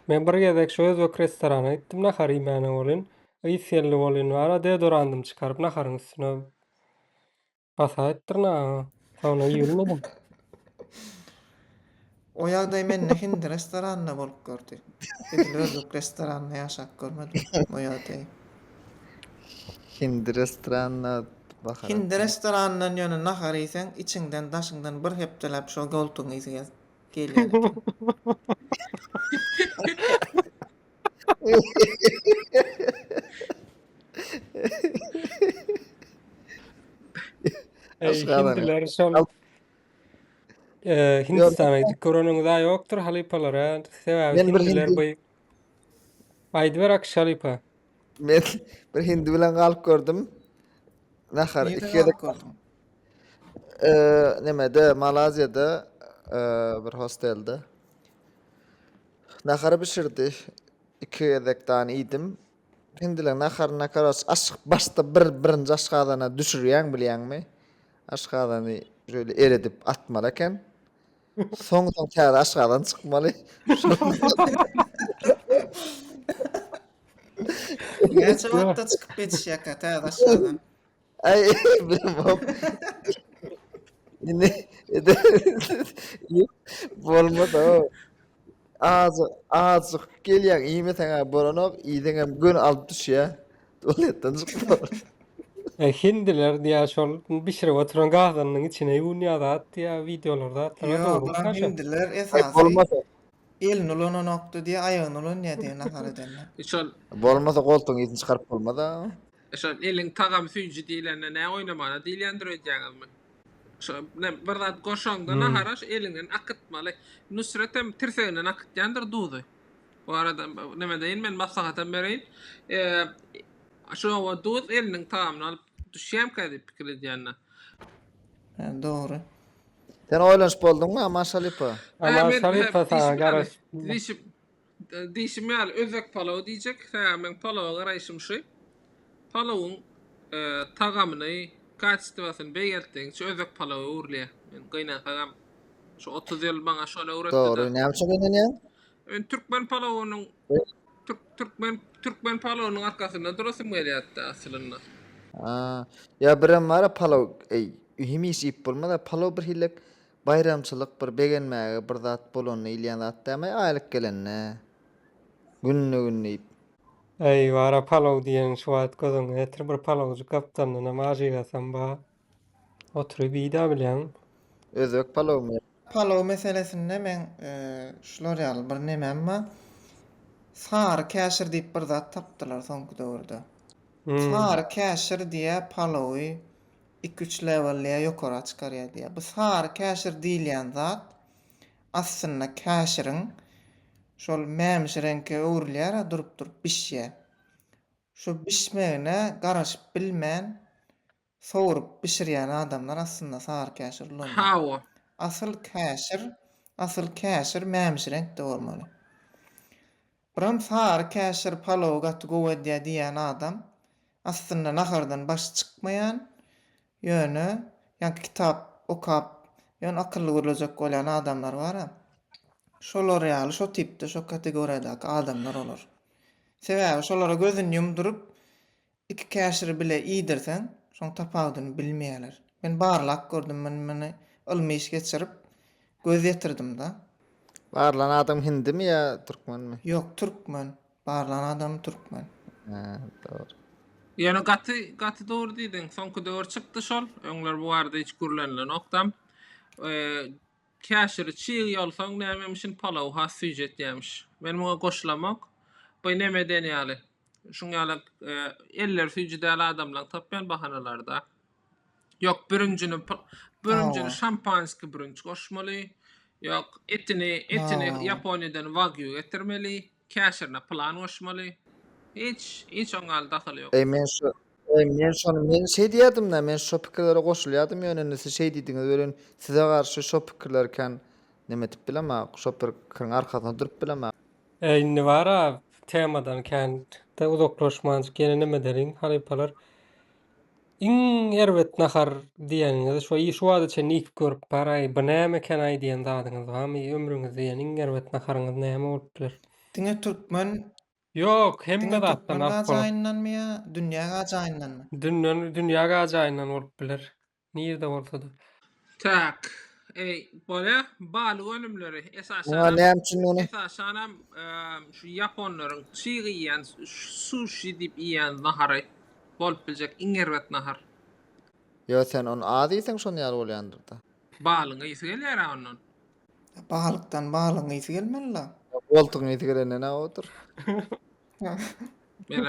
Men bir gezek şu özbek restorana gittim, nahar ýemäne bolyn. Ýysyly bolyn bara deodorantym çykaryp naharyň üstüne basa etdirna. Sonra ýürmedim. O ýagdaý menne hindi restoranyna bolup gördi. Edil özlük restoranyna ýaşap görmedim o ýagdaý. Hindi restoranına bakar. Hindi restoranynyň ýöne nahar ýeseň içiňden daşyňdan bir hepdelep şo goltuň iziga gelýär eken. Aşgadan. Hindiler şol Hindistan'a gidip görönüň da ýokdur halypalara. Sebäbi Men bir hindiler hindi- bu aýdyber akşalypa. Men bir hindi bilen galyp gördüm. Nahar Niýe iki galyp gördüň? Nemede Malazya'da bir hostelde. Nahar pişirdi. 2 edek tane idim. Hindiler naharına karas aşık başta birinci aşkadana düşürýän bilýänmi? Aşkadany şöyle eredip atmalaken soňdan käri aşgadan çykmaly. Näçe wagtda çykyp geçişýär täze aşgadan? Ay bilmem. Yine bolmada o. Azık gelýän iýme taňa boranok iýdeňem gün alyp düşýär. Tualetden çykmaly. Hindiler diýä şol bişirip oturan gahdanyň içine ýunýa-da atdy videolarda atdylar. Ýok, Doğru, bulan kaşa. hindiler Ay esasy bolmasa. elini ulanokdy diýe aýagyny ulanýa diýe nahar edenler. Şol Bolmasa goltuň iýdin çykaryp bolmada. şol elin tagam süýji diýilende ne oýnamana diýlendirýärmi? Şo bir zat goşaňda naharaş elinden akytmaly. Nusretem tirseginen akytýandyr duzy. Bu arada nemedeýin men maslahatam bereýin. Şo o duz eliniň tagamyny alyp düşýärmi diýip pikir edýänler. Dogry. Sen oýlanýyp boldyňmy maşalypa? Ama şalypa sana garaş. Dişim ýaly özek palaw diýjek. Men palawa garaýşym şu. Palawyň tagamyny kaçtywasyny beýeltdiň. Şu özek palawy urlýar. Men gyna tagam şu 30 ýyl baňa şola öwretdi. Doğru. Näme çekenýän? Men türkmen palawynyň türkmen palawynyň arkasynda durasym gelýärdi aslynda. Ya birem mara palaw himis ip bolmada palaw bir hillek bayramçylyk bir begenmäge bir zat bolany ilýän zat däme aýlyk gelenne. Günne ip. Ey wara palaw diýen şu wagt gözüň etir bir palawjy kaptanyna maşygasam ba. Oturup ýa bilýän. Özek palaw mı? Palaw meselesinde men şular ýaly bir neme emma sar käşir diýip bir zat tapdylar soňky döwürde. Sar käşir diýe palawy 2-3 levelliä ýokary çykarýar diýe. Bu sar käşir diýilýän zat aslynda käşiriň şol mämiş reňke öwrülýär, durup bişýär. Şu bişmegine garaşyp bilmän soğurup bişirýän adamlar aslynda sar käşir bolýar. Hawa. Asıl käşir mämiş reňkde bolmaly. Biram sar käşir palaw gaty gowy diýen adam aslynda nahardan baş çykmaýan ýöne ýa-ni kitap okap ýa-ni akylly görülecek bolan adamlar bar. Şolar ýaly şo tipde, şo kategoriýadaky adamlar olar. Sebäbi şolara gözüni ýumdurup iki käşiri bile iýdirsen, şoň tapawdyny bilmeýärler. Men barlak gördüm, meni ilmi iş geçirip göz ýetirdim da. Barlan adam hindimi ya türkmenmi? Ýok, türkmen. Barlan adam türkmen. Doğru. Ýani gaty dogry diýdiň. Soňky döwür çykdy şol. Öňler bu arada hiç gürlenlen okdam. Käşiri çiğ ýolsaň nämemişin palaw has süýjet ýamış. Men muňa goşlamak bu neme denýäli. Şuň ýaly eller süýjidäli adamlar tapýan bahanalarda. Ýok birincini şampanski birinci goşmaly. Ýok etini Ýaponiýadan wagyu getirmeli. Käşirine plan goşmaly. Hiç oňal daxaly ýok. Men şey diýerdim da, men şo pikirlere goşulýardym ýöne siz şey diýdiňiz, ölen size garşy şo pikirlerken neme dip bilemek, şo pikiriň arkasynda durup bilemek. Indi wara temadan da uzaklaşmanç gene nime deriň halypalar. Iň erbet nahar diýeniňiz şo şu wada çen ilk görüp baray bu näme kenaý diýen zadyňyz barmy ömrüňizde ýani iň erbet naharyňyz näme bolup biler? Diňe türkmen Yok, hemme zatdan türkmen alyp bolar. gajaýyndanmy ýa dünýä gajaýyndanmy? Dünýäge gajaýyndan bolup biler. Nirde bolsa da. Tak. Böyle balık önümleri Muňa esasanam näme ony? esasanam şu Japonlaryň çygy ýen sushi dip ýen nahary bolup biljek iňerwet nahar. Yo sen onu az ýeseň şonu ýaly bolýandyr da. Balyň ýyzy gelýär ondan. Bahalykdan balyň ysy gelmeli la. Boltugyň ýetigene näme otur?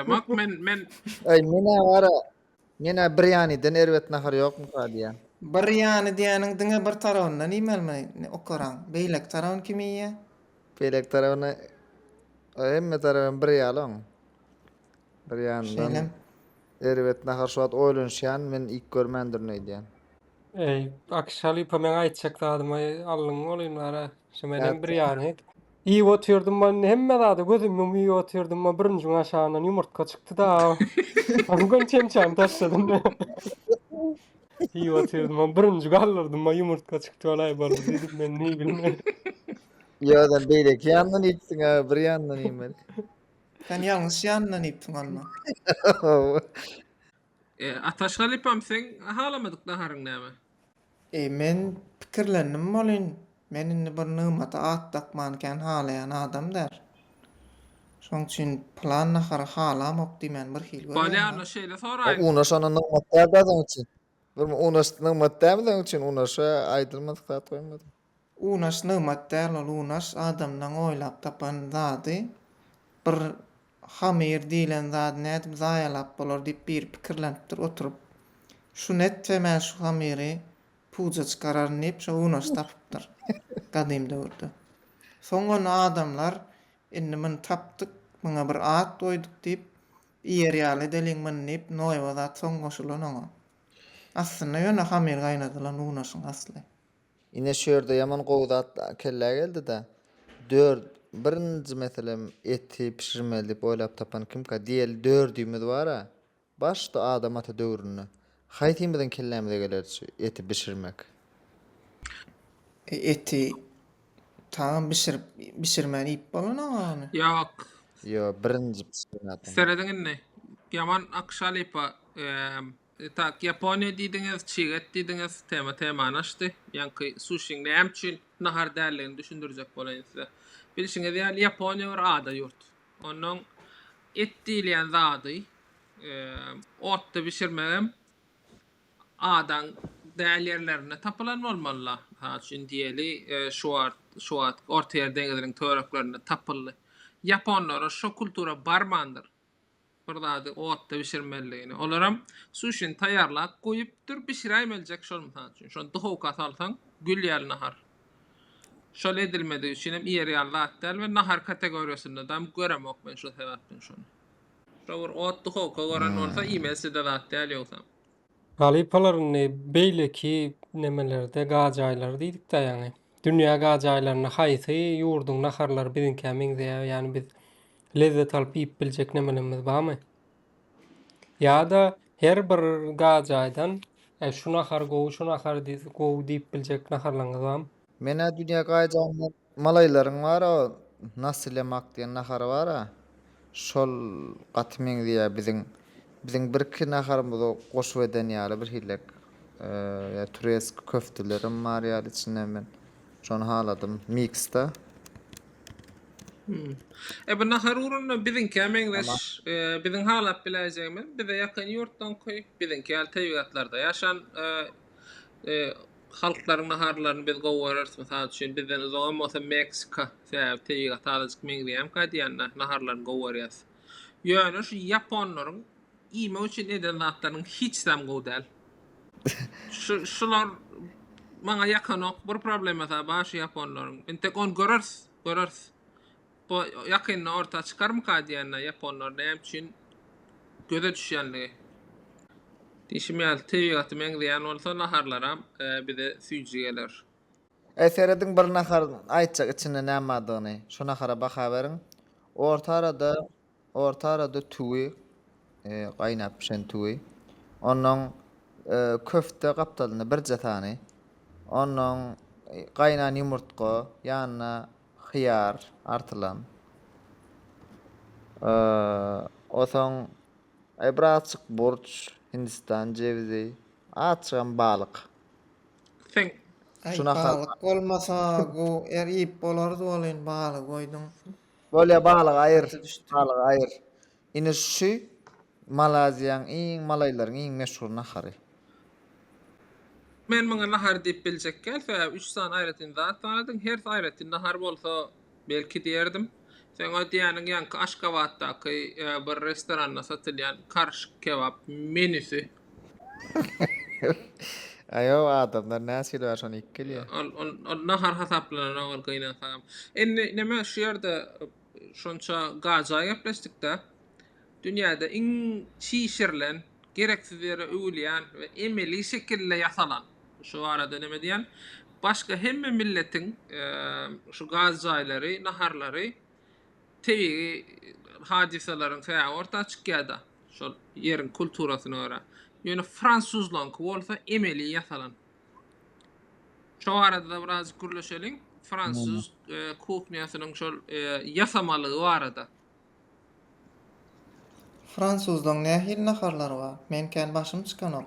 Bak men Ay mene wara mene biryanydan erwet nahar ýokmy ka diýen. Bir ýany diýeniň diňe bir tarabyndan imelmi? Okaran. Beýlek tarabyn kim ýe? Pelek tarabyna hemme tarabyn bir ýalyň. Bir ýandan Şeýlem. erwet nahar şuat oýlanşýan men ilk görmendir diýen. Akşaly pamen aýtjak zadyma allyň bolýanlara. Şemeden bir ýany. İyi oturdum ben hemme zady gözüm iyi oturdum ben birinji gün aşağıdan yumurtka çykdy da. Bugün çemçem taşladım. İyi oturdum ben birinji gallyrdım ben yumurtka çykdy olay boldy dedim men ne bilmem. Ýa-da beýlek ýandan içsiň bir ýandan ýemeli. Sen ýalňyş ýandan ipdiň onda. ataşgalypam sen halamadyk naharyň näme? Men pikirlendim bolyn. Men indi bir nymata at takmanken halayan adam der. Şoň üçin plan nahar halamok diýmen bir hil Böyle görýän. ana şeýle soraýyn. Ona şonu nygmatdaň üçin. Bir unaş nygmatdaň üçin unaşa aýdylmadyk zat goýmady. Unaş nymat däl ol unaş adamdan oýlap tapan zady. Bir hamir diýilen zat nädip zaýalap bolar diýip bir pikirlenipdir oturup. Şu netme şu hamiri puza çıkarar nip şu unaş tapypdyr. Gadym döwürde. Soňra adamlar indi men tapdyk, maňa bir at doýduk diýip ýer ýaly deliň minnip noýwa zat soň goşulan oňa. Aslynda ýöne hamir gaýnadylan unaşyň asly. Ine şerde yaman gowdat kelle geldi da. Birinji meselem eti pişirmeli dip oýlap tapan kimka diýel 4'ümüz bara. Başda adam ata döwrüne. Haýtymydan kellämide geler şu eti pişirmek. Eti tam pişirmän ip bolan ony. Ýok. Yo birinji pişirmek. Serediň ne? Yaman akşalypa tak Japonya diýdiňiz, çyget diýdiňiz tema açdy. Ýanky sushiň näme üçin nahar därligini düşündirjek bolan size. Bilişiňiz ýaly Japonya bir ada ýurt. Onuň et diýilen zady otda pişirmegem adan däl ýerlerine tapylan bolmaly. Ha üçin diýeli şuat orta ýer deňiziniň töreklerine tapyly. Japonlara şu kultura barmandyr. Bir zady otda pişirmeliligini. Olaram sushiň taýýarlap goýup dur pişiräýmeljek şol mysal üçin. Şonu duhowka salsaň gül ýaly nahar. Şol edilmedi üçin hem ýer ýaly atdal we nahar kategoriýasynda da göremok men şu sebäpden şonu. Şo bir ot duhowka goran bolsa iýmesi de atdal ýoksa. Galipaların beýleki nemelerde gajaýlar diýdik da ýani. Dünýä gajaýlaryna haýsy ýurdun naharlary biziňki meňzeýär, ýani biz lezzet alyp ýyp biljek nemelerimiz barmy? Ýa-da her bir gajaýdan şu nahar gowy diýip biljek naharlaryňyz barmy? Mene dünýä gaýjanyň malaýlaryň bar, o naslemak diýen nahar bar. Şol gatmyň diýär biziň birki naharymyz goşup eden ýaly bir hilek ýa turesk köftelerim bar ýaly içinde men şonu haladym mixda. Bu nahar urunna biziňki meňzeş biziň halap bilejegimiz bize ýakyn ýurtdan koý biziňki ýaly tebigatlarda ýaşan halklaryň naharlaryny biz gowwarys mysal üçin bizden uzak bolsa Meksika sebäp tebigat alyjyk meňzeýem diýen naharlaryny gowwarýas. Ýöne şu Japonlaryň iýme üçin eden zatlaryň hiç sam gowy däl. Şular maňa ýakyn ok bir problem ata baş Japonlaryň. Inte on görers. Bu ýakyn orta çykarmy ka diýen Japonlar näme üçin göze düşýänligi. Dişimýär tebigaty meňzeýän bolsa naharlara bize süýji geler. Eserediň bir nahar aýtjak içinde näme adyny. Şu nahara baka beriň. Orta arada tüwi gaýnap pişen tüwi. Onuň köfte gapdalyny bir jatany. Onuň gaýnan ýumurtga, ýanyna hyýar artylan. Osoň birazçyk burç, Hindistan cevizi, açgan balyk. Sen Ay Şuna balık olmasa go ip bolardy bolyn balyk goýdum. Bolya balyk aýyr, Gatı düşdi. balyk aýyr. Ine şu Malaziýaň iň malaýlaryň iň meşhur nahary. Men maňa nahar diýip biljek gelse 3 san aýratyn zat tanadym. Her aýratyn nahar bolsa belki diýerdim. Sen o diýäniň ýanky Aşgabatdaky bir restoranda satylýan karşyk kebap menüsü. Aýo adamlar näsil bar şonu ikkelýär. Ol nahar hasaplanan ol gynansam. Enne näme şu ýerde şonça gaja gepleşdik de. Dünýäde iň şişirilen, gereksiz ýere öwülýän we emeli şekilde ýasalan. Şu arada näme diýen? Başga hemme milletiň şu gajaýlary, naharlary tebi hadiselerin täze orta çykýarda. Şol ýeriň kulturasyna görä. Ýöne fransuzlaryň bolsa emeli ýasalan. Şu arada da biraz gürleşeliň. Fransuz kuchniýasynyň şol ýasamalygy barada. Fransuzlaryň nähil naharlary bar? Men kän başym çykanok.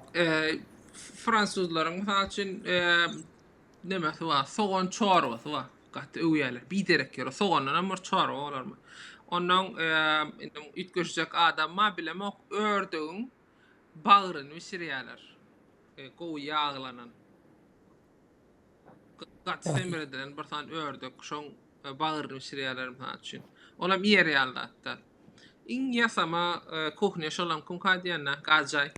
Fransuzlaryň mysal üçin nämesi bar? Soğan çorbaty bar. Gatty öwýärler. Biderek ýere soğandan bir çorba bolarmy? Ondan ütgeşjek adamma bilemok ördüň bagyryny pişirýärler. Gowy ýaglanan. Gatty semirdilen bir tan ördük, şoň bagyryny pişirýärler mysal üçin. Olam ýer ýalda hatda. Iň ýasama kuchnia şolam kunka diýenler gajay.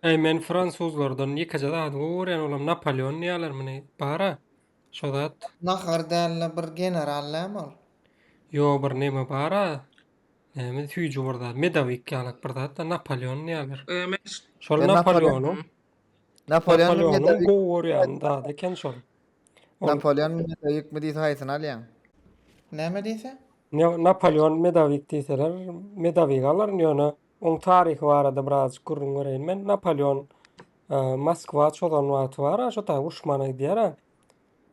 Men fransuzlardan ýekaja zat görýän olam Napoleon ýalarmyny bara. Şo zat. Nahar däl bir generalläm ol. Yo bir näme bara. Men süýji bir zat. Medawik ýalyk bir zat da Napoleon ýalar. Men Şol Napoleon- Napoleonyň Napoleon Napoleonyň görýän zat eken şol. Napoleon medawik mi diýse haýsyn alýan. Näme diýse? Napoleon medawik diýseler, medawik alar ýöne oň taryhy barada biraz gurrun göreýin. Men Napoleon Moskwa çodan wagty bar, şo ta urşmana gidýär.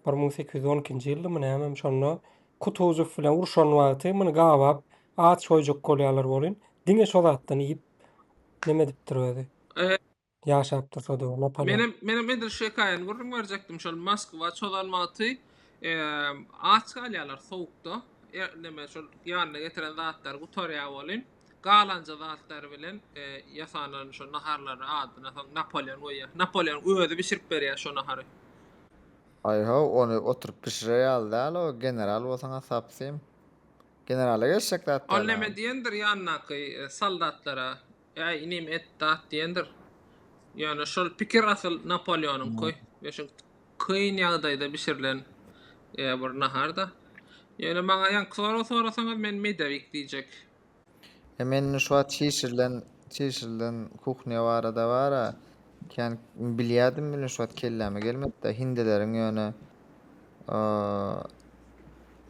1812-nji ýylda mı näme şonu Kutuzov bilen urşan wagty muny gabap at şoýjak bolýarlar bolyn. Diňe şo zatdan ýyp näme dipdir özi. Ýaşapdyr şo da Napoleon. Menem edir şekaýan gurrun berjekdim şol Moskwa çolanmaty aç galýarlar sowukda. Näme şol ýanyna getiren zatlar gutarýa bolyn. Galanca zatlar bilen ýasanan şo naharlary adyna Napoleon goýýar. Napoleon özi pişirip berýär şo nahary. Aýho, ony oturup pişirýär däl o general bolsaň asapsym. Generala geçsek zat. Ol näme diýendir ýanynaky soldatlara, inim et dat diýendir. Ýani şol pikir asyl Napoleonyň koy. Ýa-şo kyn ýagdaýda pişirilen bir naharda. Ýöne maňa sorasaňyz men medawik diýjek. Men şu an çişirilen kuchnia barada bara. Kän bilýärdim bilen şu an kelläme gelmedi. Hindileriň ýöne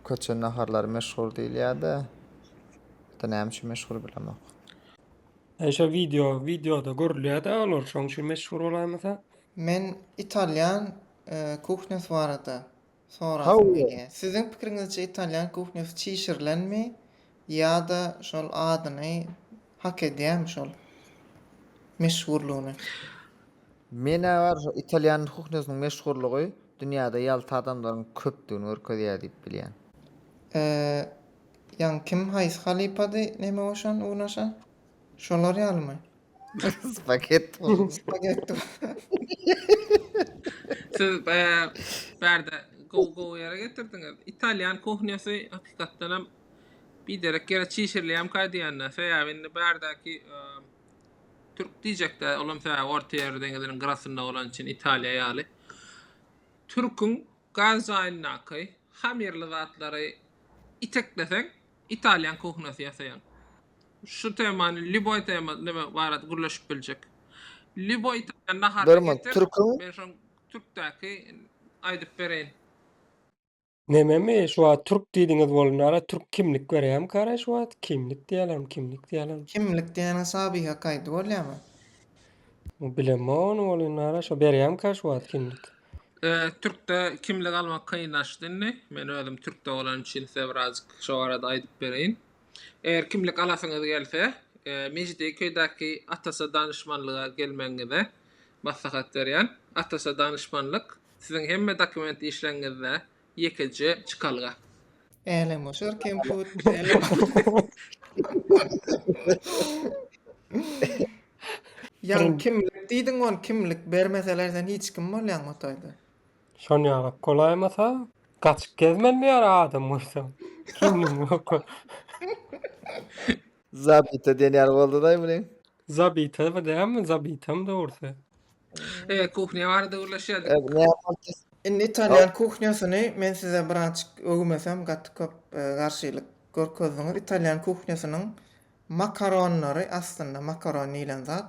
köçen naharlary meşhur diýilýär-de. Da näme meşhur bilemok. Şo videoda görülýär-de olar şoň şu meşhur bolarmasa. Men İtalyan kuchniýasy barada sorasym Haw. gelýär. Siziň pikiriňizçe İtalyan kuchniýasy çişirilenmi ýa-da şol adyny hak edýärmi şol meşhurlugyny? Mene var İtalyan kuchniasynyň meşhurlugy dünýäde ýalty adamlaryň köpdigini görkezýär diýip bilýän. Ýa kim haýsy halipady näme oşan unaşan? Şolar ýalymy? Spagetti. Spagetti. Siz berde go ýere getirdiňiz. İtalyan kuchniýasy hakykatdan hem bir derek ýere çişirilýän diýenler. Sebäbi berdäki Türk diýjekde olam orta ýerde deňiziň grasynda bolan için Italiýa ýaly. Türküň gazaýynaky hamirli zatlary itekleseň İtalyan kuchniýasy ýasaýan. Şu temany Liboy tema näme barat gürleşip biljek. Liboy İtalyan nahar Durma, getir. Türk'ün- Men şoň Türkdäki aýdyp bereýin. Näme şu an Türk diýdiňiz bolňara Türk kimlik berýärmi kara şu an kimlik diýerler, kimlik diýerler. Kimlik diýene sabiha kaýdy bolýarmy? Bilemem bolňara şo berýärmi kara şu an kimlik. Türk'de kimlik almak kıynaşdynny. Men özüm Türk'de bolan için birazcık şu arada aýdyp bereýin. Eğer kimlik alasyňyz gelse, Mejidi köýdäki atasa danışmanlyga gelmeňizde maslahat berýän, atasa danışmanlyk. Sizin hemme dokument işleňizde ýekeci çıkalga. Elemoşar kemput biz elem. Yan kimlik diýdiň on kimlik bermeseler sen hiç kim bolýan otayda. Şonu ýaly golaýmasa gaçyp gezmenmeýär adam bolsa. Kimnim ýok. Zabita diýen ýar boldy da bilen. Zabita mı diýärmi? Zabitam dogrusu. Kuhnya barada gürleşýärdik. Ne ýapmaly? İtalyan kuhňasyny men size birazçyk ögümesem gatty köp garşylyk görkezdiňiz. İtalyan kuhňasynyň makaronlary aslında makaron diýilen zat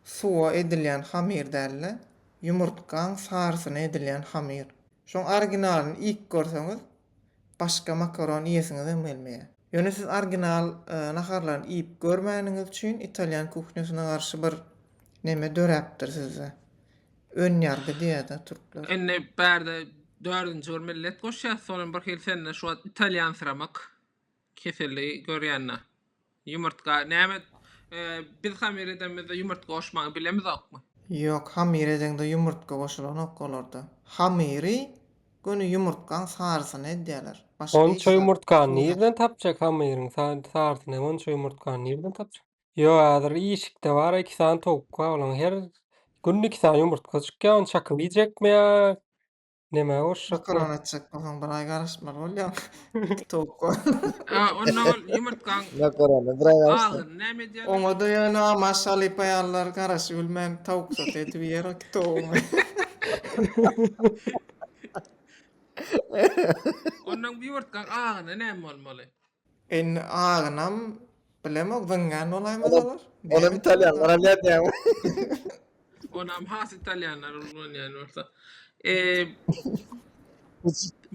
suwa edilýän hamir dälle, yumurtkaň sarsyna edilýän hamir. Şoň originalyny ilk görseňiz başga makaron ýesiňiz hem gelmeýär. Ýöne siz original naharlaryny iýip görmäniňiz üçin İtalyan kuhňasyna garşy bir neme döräpdir size. Ön yargı diýär türkler. Enne bärde 4-nji bir millet goşýar, sonuň bir hil senne şu İtalyan sıramak keselliği görýänler. Yumurtka näme biz hamir edemizde yumurtka goşmagy bilemiz okmy? Yok, hamir edeňde yumurtka goşulan ok bolardy. Hamiri göni yumurtkaň sarysyny edýärler. Onça yumurtkany nerden tapjak hamirin sarsyny? Onça yumurtkany nerden tapjak? Yo, hazır işikde bar 2 sany towuk bolan her günlük 2 sany yumurtka çykýan çakyp ýejekmi ýa? Neme oşşak? Makaron etjek bolsaň bir ay garaşmar bolýar. Towuk. Onda yumurtkaň Makarony bir ay agyr näme diýär? Oňa da ýöne maşaly paýanlar garaşy bilmän towuk sat edip ýerak towuk. Ondan bir yumurtkaň agyny näme bolmaly? En ağınam bilemok vıngan olaýmydylar. Onu İtalyanlara ne diýär? Onam has İtalyanlar bolýan bolsa.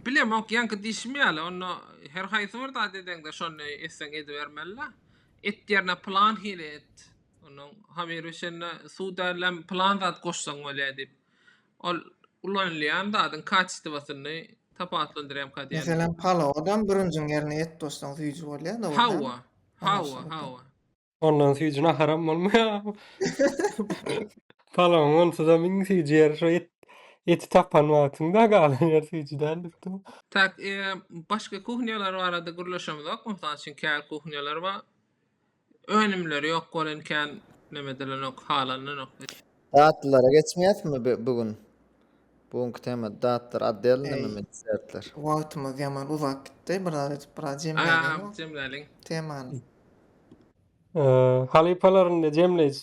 Bilemok ýanky diýişmeýärler, onu her haýsy bir zat edeňde şonu eseň edibermeli. Et ýerine plan hile et. Onun hamir üçine suwdalem plan zat goşsaň bolýar diýip. Ol ulanýan zadyň kaçtywasyny tapatlandyrýan kadýan. Meselem palavdan birinjiň ýerine et dostan süýji bolýar da. Hawa. Ondan süýjüne haram bolmaýar. Falan onsa da min süýji ýer şu eti tapan wagtynda galan ýer süýji däldi. Tak başga kuhnyalar barada gürleşemizok, mesela çünkü kär kuhnyalar bar. Önümleri ýok bolanken neme dilenok halanynok. Datlara geçmeýärmi bugün? Bugünkü tema datlar addelnimi desertler. Wagtymyz ýaman uzak gitdi. Biraz Jemläliň. Temany. Halypalaryny jemleýi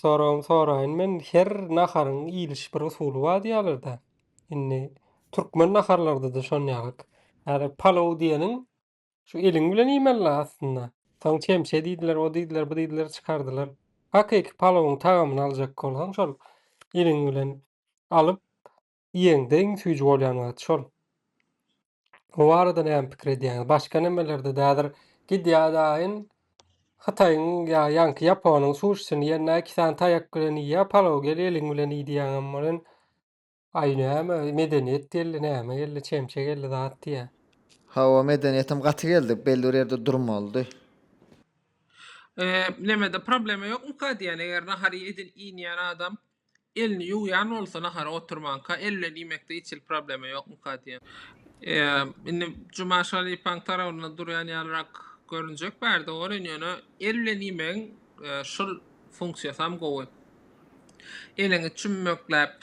soraýyn men her naharyň iýiliş bir usuly bar diýerler-de. Inni türkmen naharlarda da şonu ýalyk. Ýa-da palaw diýeniň şu eliň bilen ýemeli aslında. Soň çemçe diýdiler, o diýdiler, bu diýdiler çykardylar. Hakyky palawyň tagamyny aljak bolsaň şol eliň bilen alyp ýeňde süýji bolýan wagt şol. O arada näme pikir edýäň? Başga nemelerde dädir gidýärdaýyn Hataýyň ýa ýanky Japonyň suşysyny ýerine 2 sany taýak bilen ýa palaw gel eliň bilen ýediýän bolan aýnäme medeniýet diýeli näme geldi çemçe geldi zat diýä. Hawa medeniýetim gaty geldi, belli bir ýerde durmaldy. Nemede problemi ýokmy kadýan eger nahary edil iýnýän adam elini ýuwýan bolsa nahara oturmanka elle ýemekde hiç problemi ýokmy kadýan. Indi Juma Şalypan tarawyna durýan ýalyrak görünjek bärde oran ýöne elle ýemeň şol funksiýasy hem gowy. Elini çümmökläp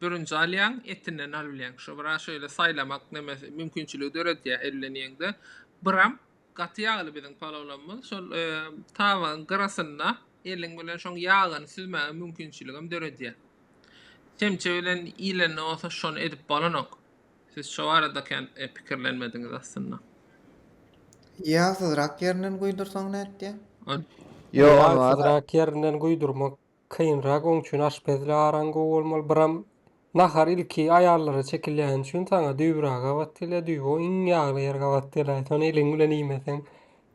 birinji alýan etinden alýan. Şo bir şöyle saýlamak nemesi mümkinçiligi döredýär ellenýände. Biram gaty ýagly biziň palawlamyz şol tawaň garasyna eliň bilen şoň ýagyny süzmäge mümkinçiligim döredýär. Çemçe bilen iýlenne olsa şonu edip bolanok. Siz şu aradaken pikirlenmediňiz aslında. Ýasyzrak ýerinden guýdursaň näetdi? Yo, onu Ýasyzrak ýerinden guýdurmak kynrak oň üçin aşpezli araňgy bolmaly. Biram nahar ilki aýallara çekilýän üçin taňa düýbürä gawatdyla düýbo iň ýagly ýer gawatdyla. Şonu eliň bilen ýemesiň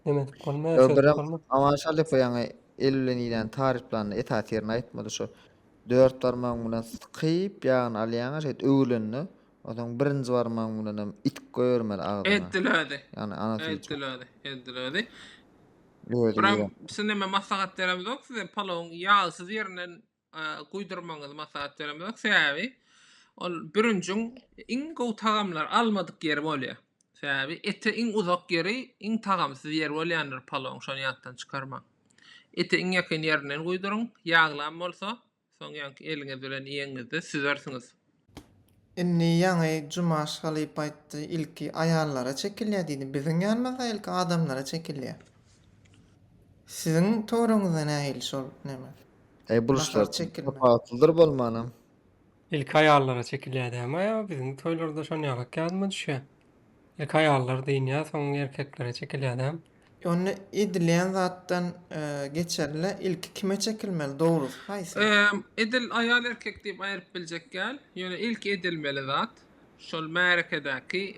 neme bolmaýar. Yo, biram ama şaly ýaňy el bilen ýenen tariflerini etat ýerine aýtmady şu. 4 barmagyň bilen sykyp ýagny alýaňa şeýle öwlenni. Odan birinji barmagyň bilen it goýurmaly agdyna. Etdilädi. Yani ana Biram sineme maslahat beremizok size palawyň ýagsyz ýerinden guydurmaňyz maslahat beremmek sebäbi ol birinciň iň gowy tagamlar almadyk ýeri bolýar. Sebäbi ete iň uzak ýeri, iň tagamsyz ýer bolýandyr palon şonu ýatdan çykarma. Ete iň ýakyn ýerinden guýduruň, ýaglan bolsa, soň ýanky eliňiz bilen ýeňizde süzersiňiz. Inni ýaňy Jumaş Halyp aýtdy, ilki aýallara çekilýär diýdi. Biziň ýanymyzda ilki adamlara çekilýär. Siziň töwereňizde nähili şol näme? Bu işler Nahar çekilme. tapatıldır bolmanam. İlk ayarlara çekilýär ama ya bizim toylarda şonu ýaly kağıdma düşýär. İlk ayarlar diýinýär, soň erkeklere çekilýär. Onu edilen zattan geçerli ilk kime çekilmeli doğru hayse. Edil ayal erkek diýip aýryp biljek gel. Ýöne ilk edilmeli zat. Şol märekedäki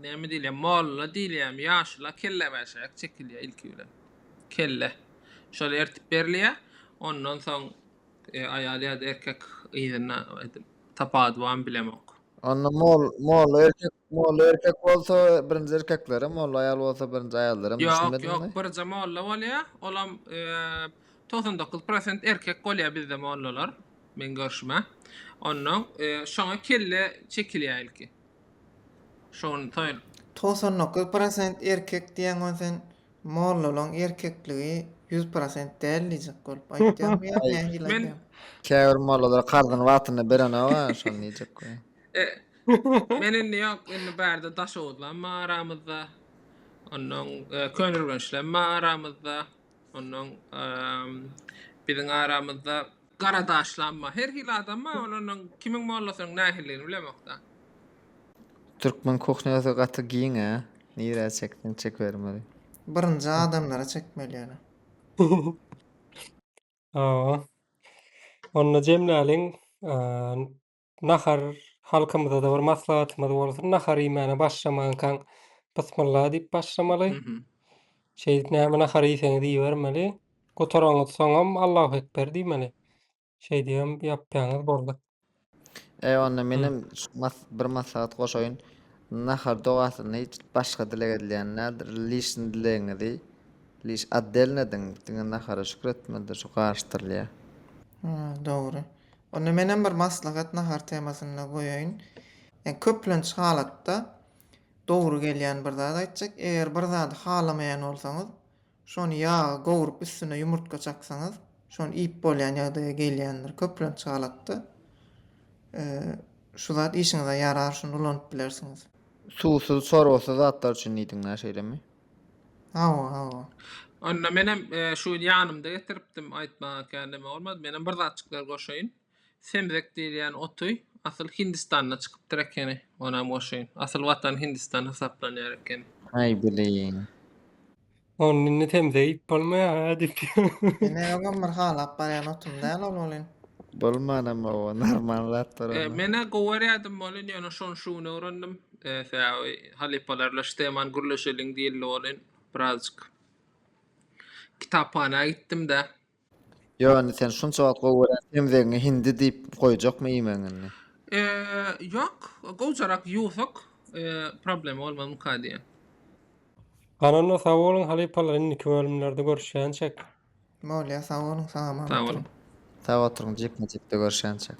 näme diýilýär, molla diýilýär, ýaşla kelle başak çekilýär ilk ýöle. Kelle. Şol ertip berilýär. Ondan soň ayal ýa-da erkek ýerine tapad bolan bilemok. Onda mol erkek bolsa birinji erkeklere, mol aýal bolsa birinji aýallary Ýok, bir jamolla bolýar. Olam 99% erkek bolýar bizde mollalar. Men görşme. Ondan şoňa kelle çekilýär ilki. Şonu toýl. 99% erkek diýen sen mol olan erkekligi 100% däl diýjek bolup aýtdym ýa nähili. Men- Käbir mollalar kardyny watyny berene wa şonu diýjek goý. Menin ýok, indi bärde daş oğlanma aramızda. Ondan könülgençlenme aramızda. Ondan biziň aramızda garadaşlanma. Her hili adamma ondan kimin mollasyň nähililigini bilemokda. Türkmen kuhnyasy gaty giýin nire çekden çek bermeli. Birinji adamlara çekmeli ýa. Onu jemläliň nahar halkymyzda da bir maslahatymyz bolsun. Nahar ýemine başlamagan kaň bismillah diýip başlamaly. Şeýdip näme nahar ýeseňiz diýbermeli. Gotaraňyz soňam Allahu ekber diýmeli. Şeý diýem ýapýaňyz boldy. Onda menim bir maslahat goşaýyn. Nahar dogasyny hiç başga dile edilýän nädir? Lişni dileňizi. Liş addelnedin. Diňe nahara şükretmeli şu garşdyrlýar. Doğru. Onu menen bir maslahat nahar temasyna goýaýyn. Yani köplenç halatda doğru gelýän bir zat aýtjak. Eger bir zat halamaýan bolsaňyz, şonu ýaga gowurup üstüne yumurtka çaksaňyz, şonu iýip bolýan ýagdaýa gelýändir. Köplenç halatda şu zat işiňize ýarar, şonu ulanyp bilersiňiz. Suwsuz, sorwasuz zatlar üçin diýdiň näşeýlemi? Hawa. Onda menem şu ýanymda getiripdim aýtmaga kendime olmaz. Menem bir zatçyklar goşaýyn. Semzek diýilýän otuy asyl Hindistanna çykypdyr ekeni. Ona goşaýyn. Asyl watan Hindistan hesaplanýar ekeni. Ay bileýin. Onu temzeyip bolmaýar diýip. Mene ýogam bir halap barýan otum däl ol bolyn. Bolmanam o normallatlar. Mene gowerýadym bolyn ýöne şonu öwrendim. Halypalarla işleýän gürleşeliň diýildi bolyn. Birazjyk kitaphanäge gitdim de. Ýöne sen şunça wagt gowy temzegini hindi diýip goýjakmy iýmeňini? Ýok, gowjarak ýuwsak problem bolmaz mukadiýe. Ananna sag bolun, halypalaryň iki bölümlerde görüşýänçek. Bolýa sag bolun, salam. Tamam. Tawa oturuň jekme jekde görüşýänçek.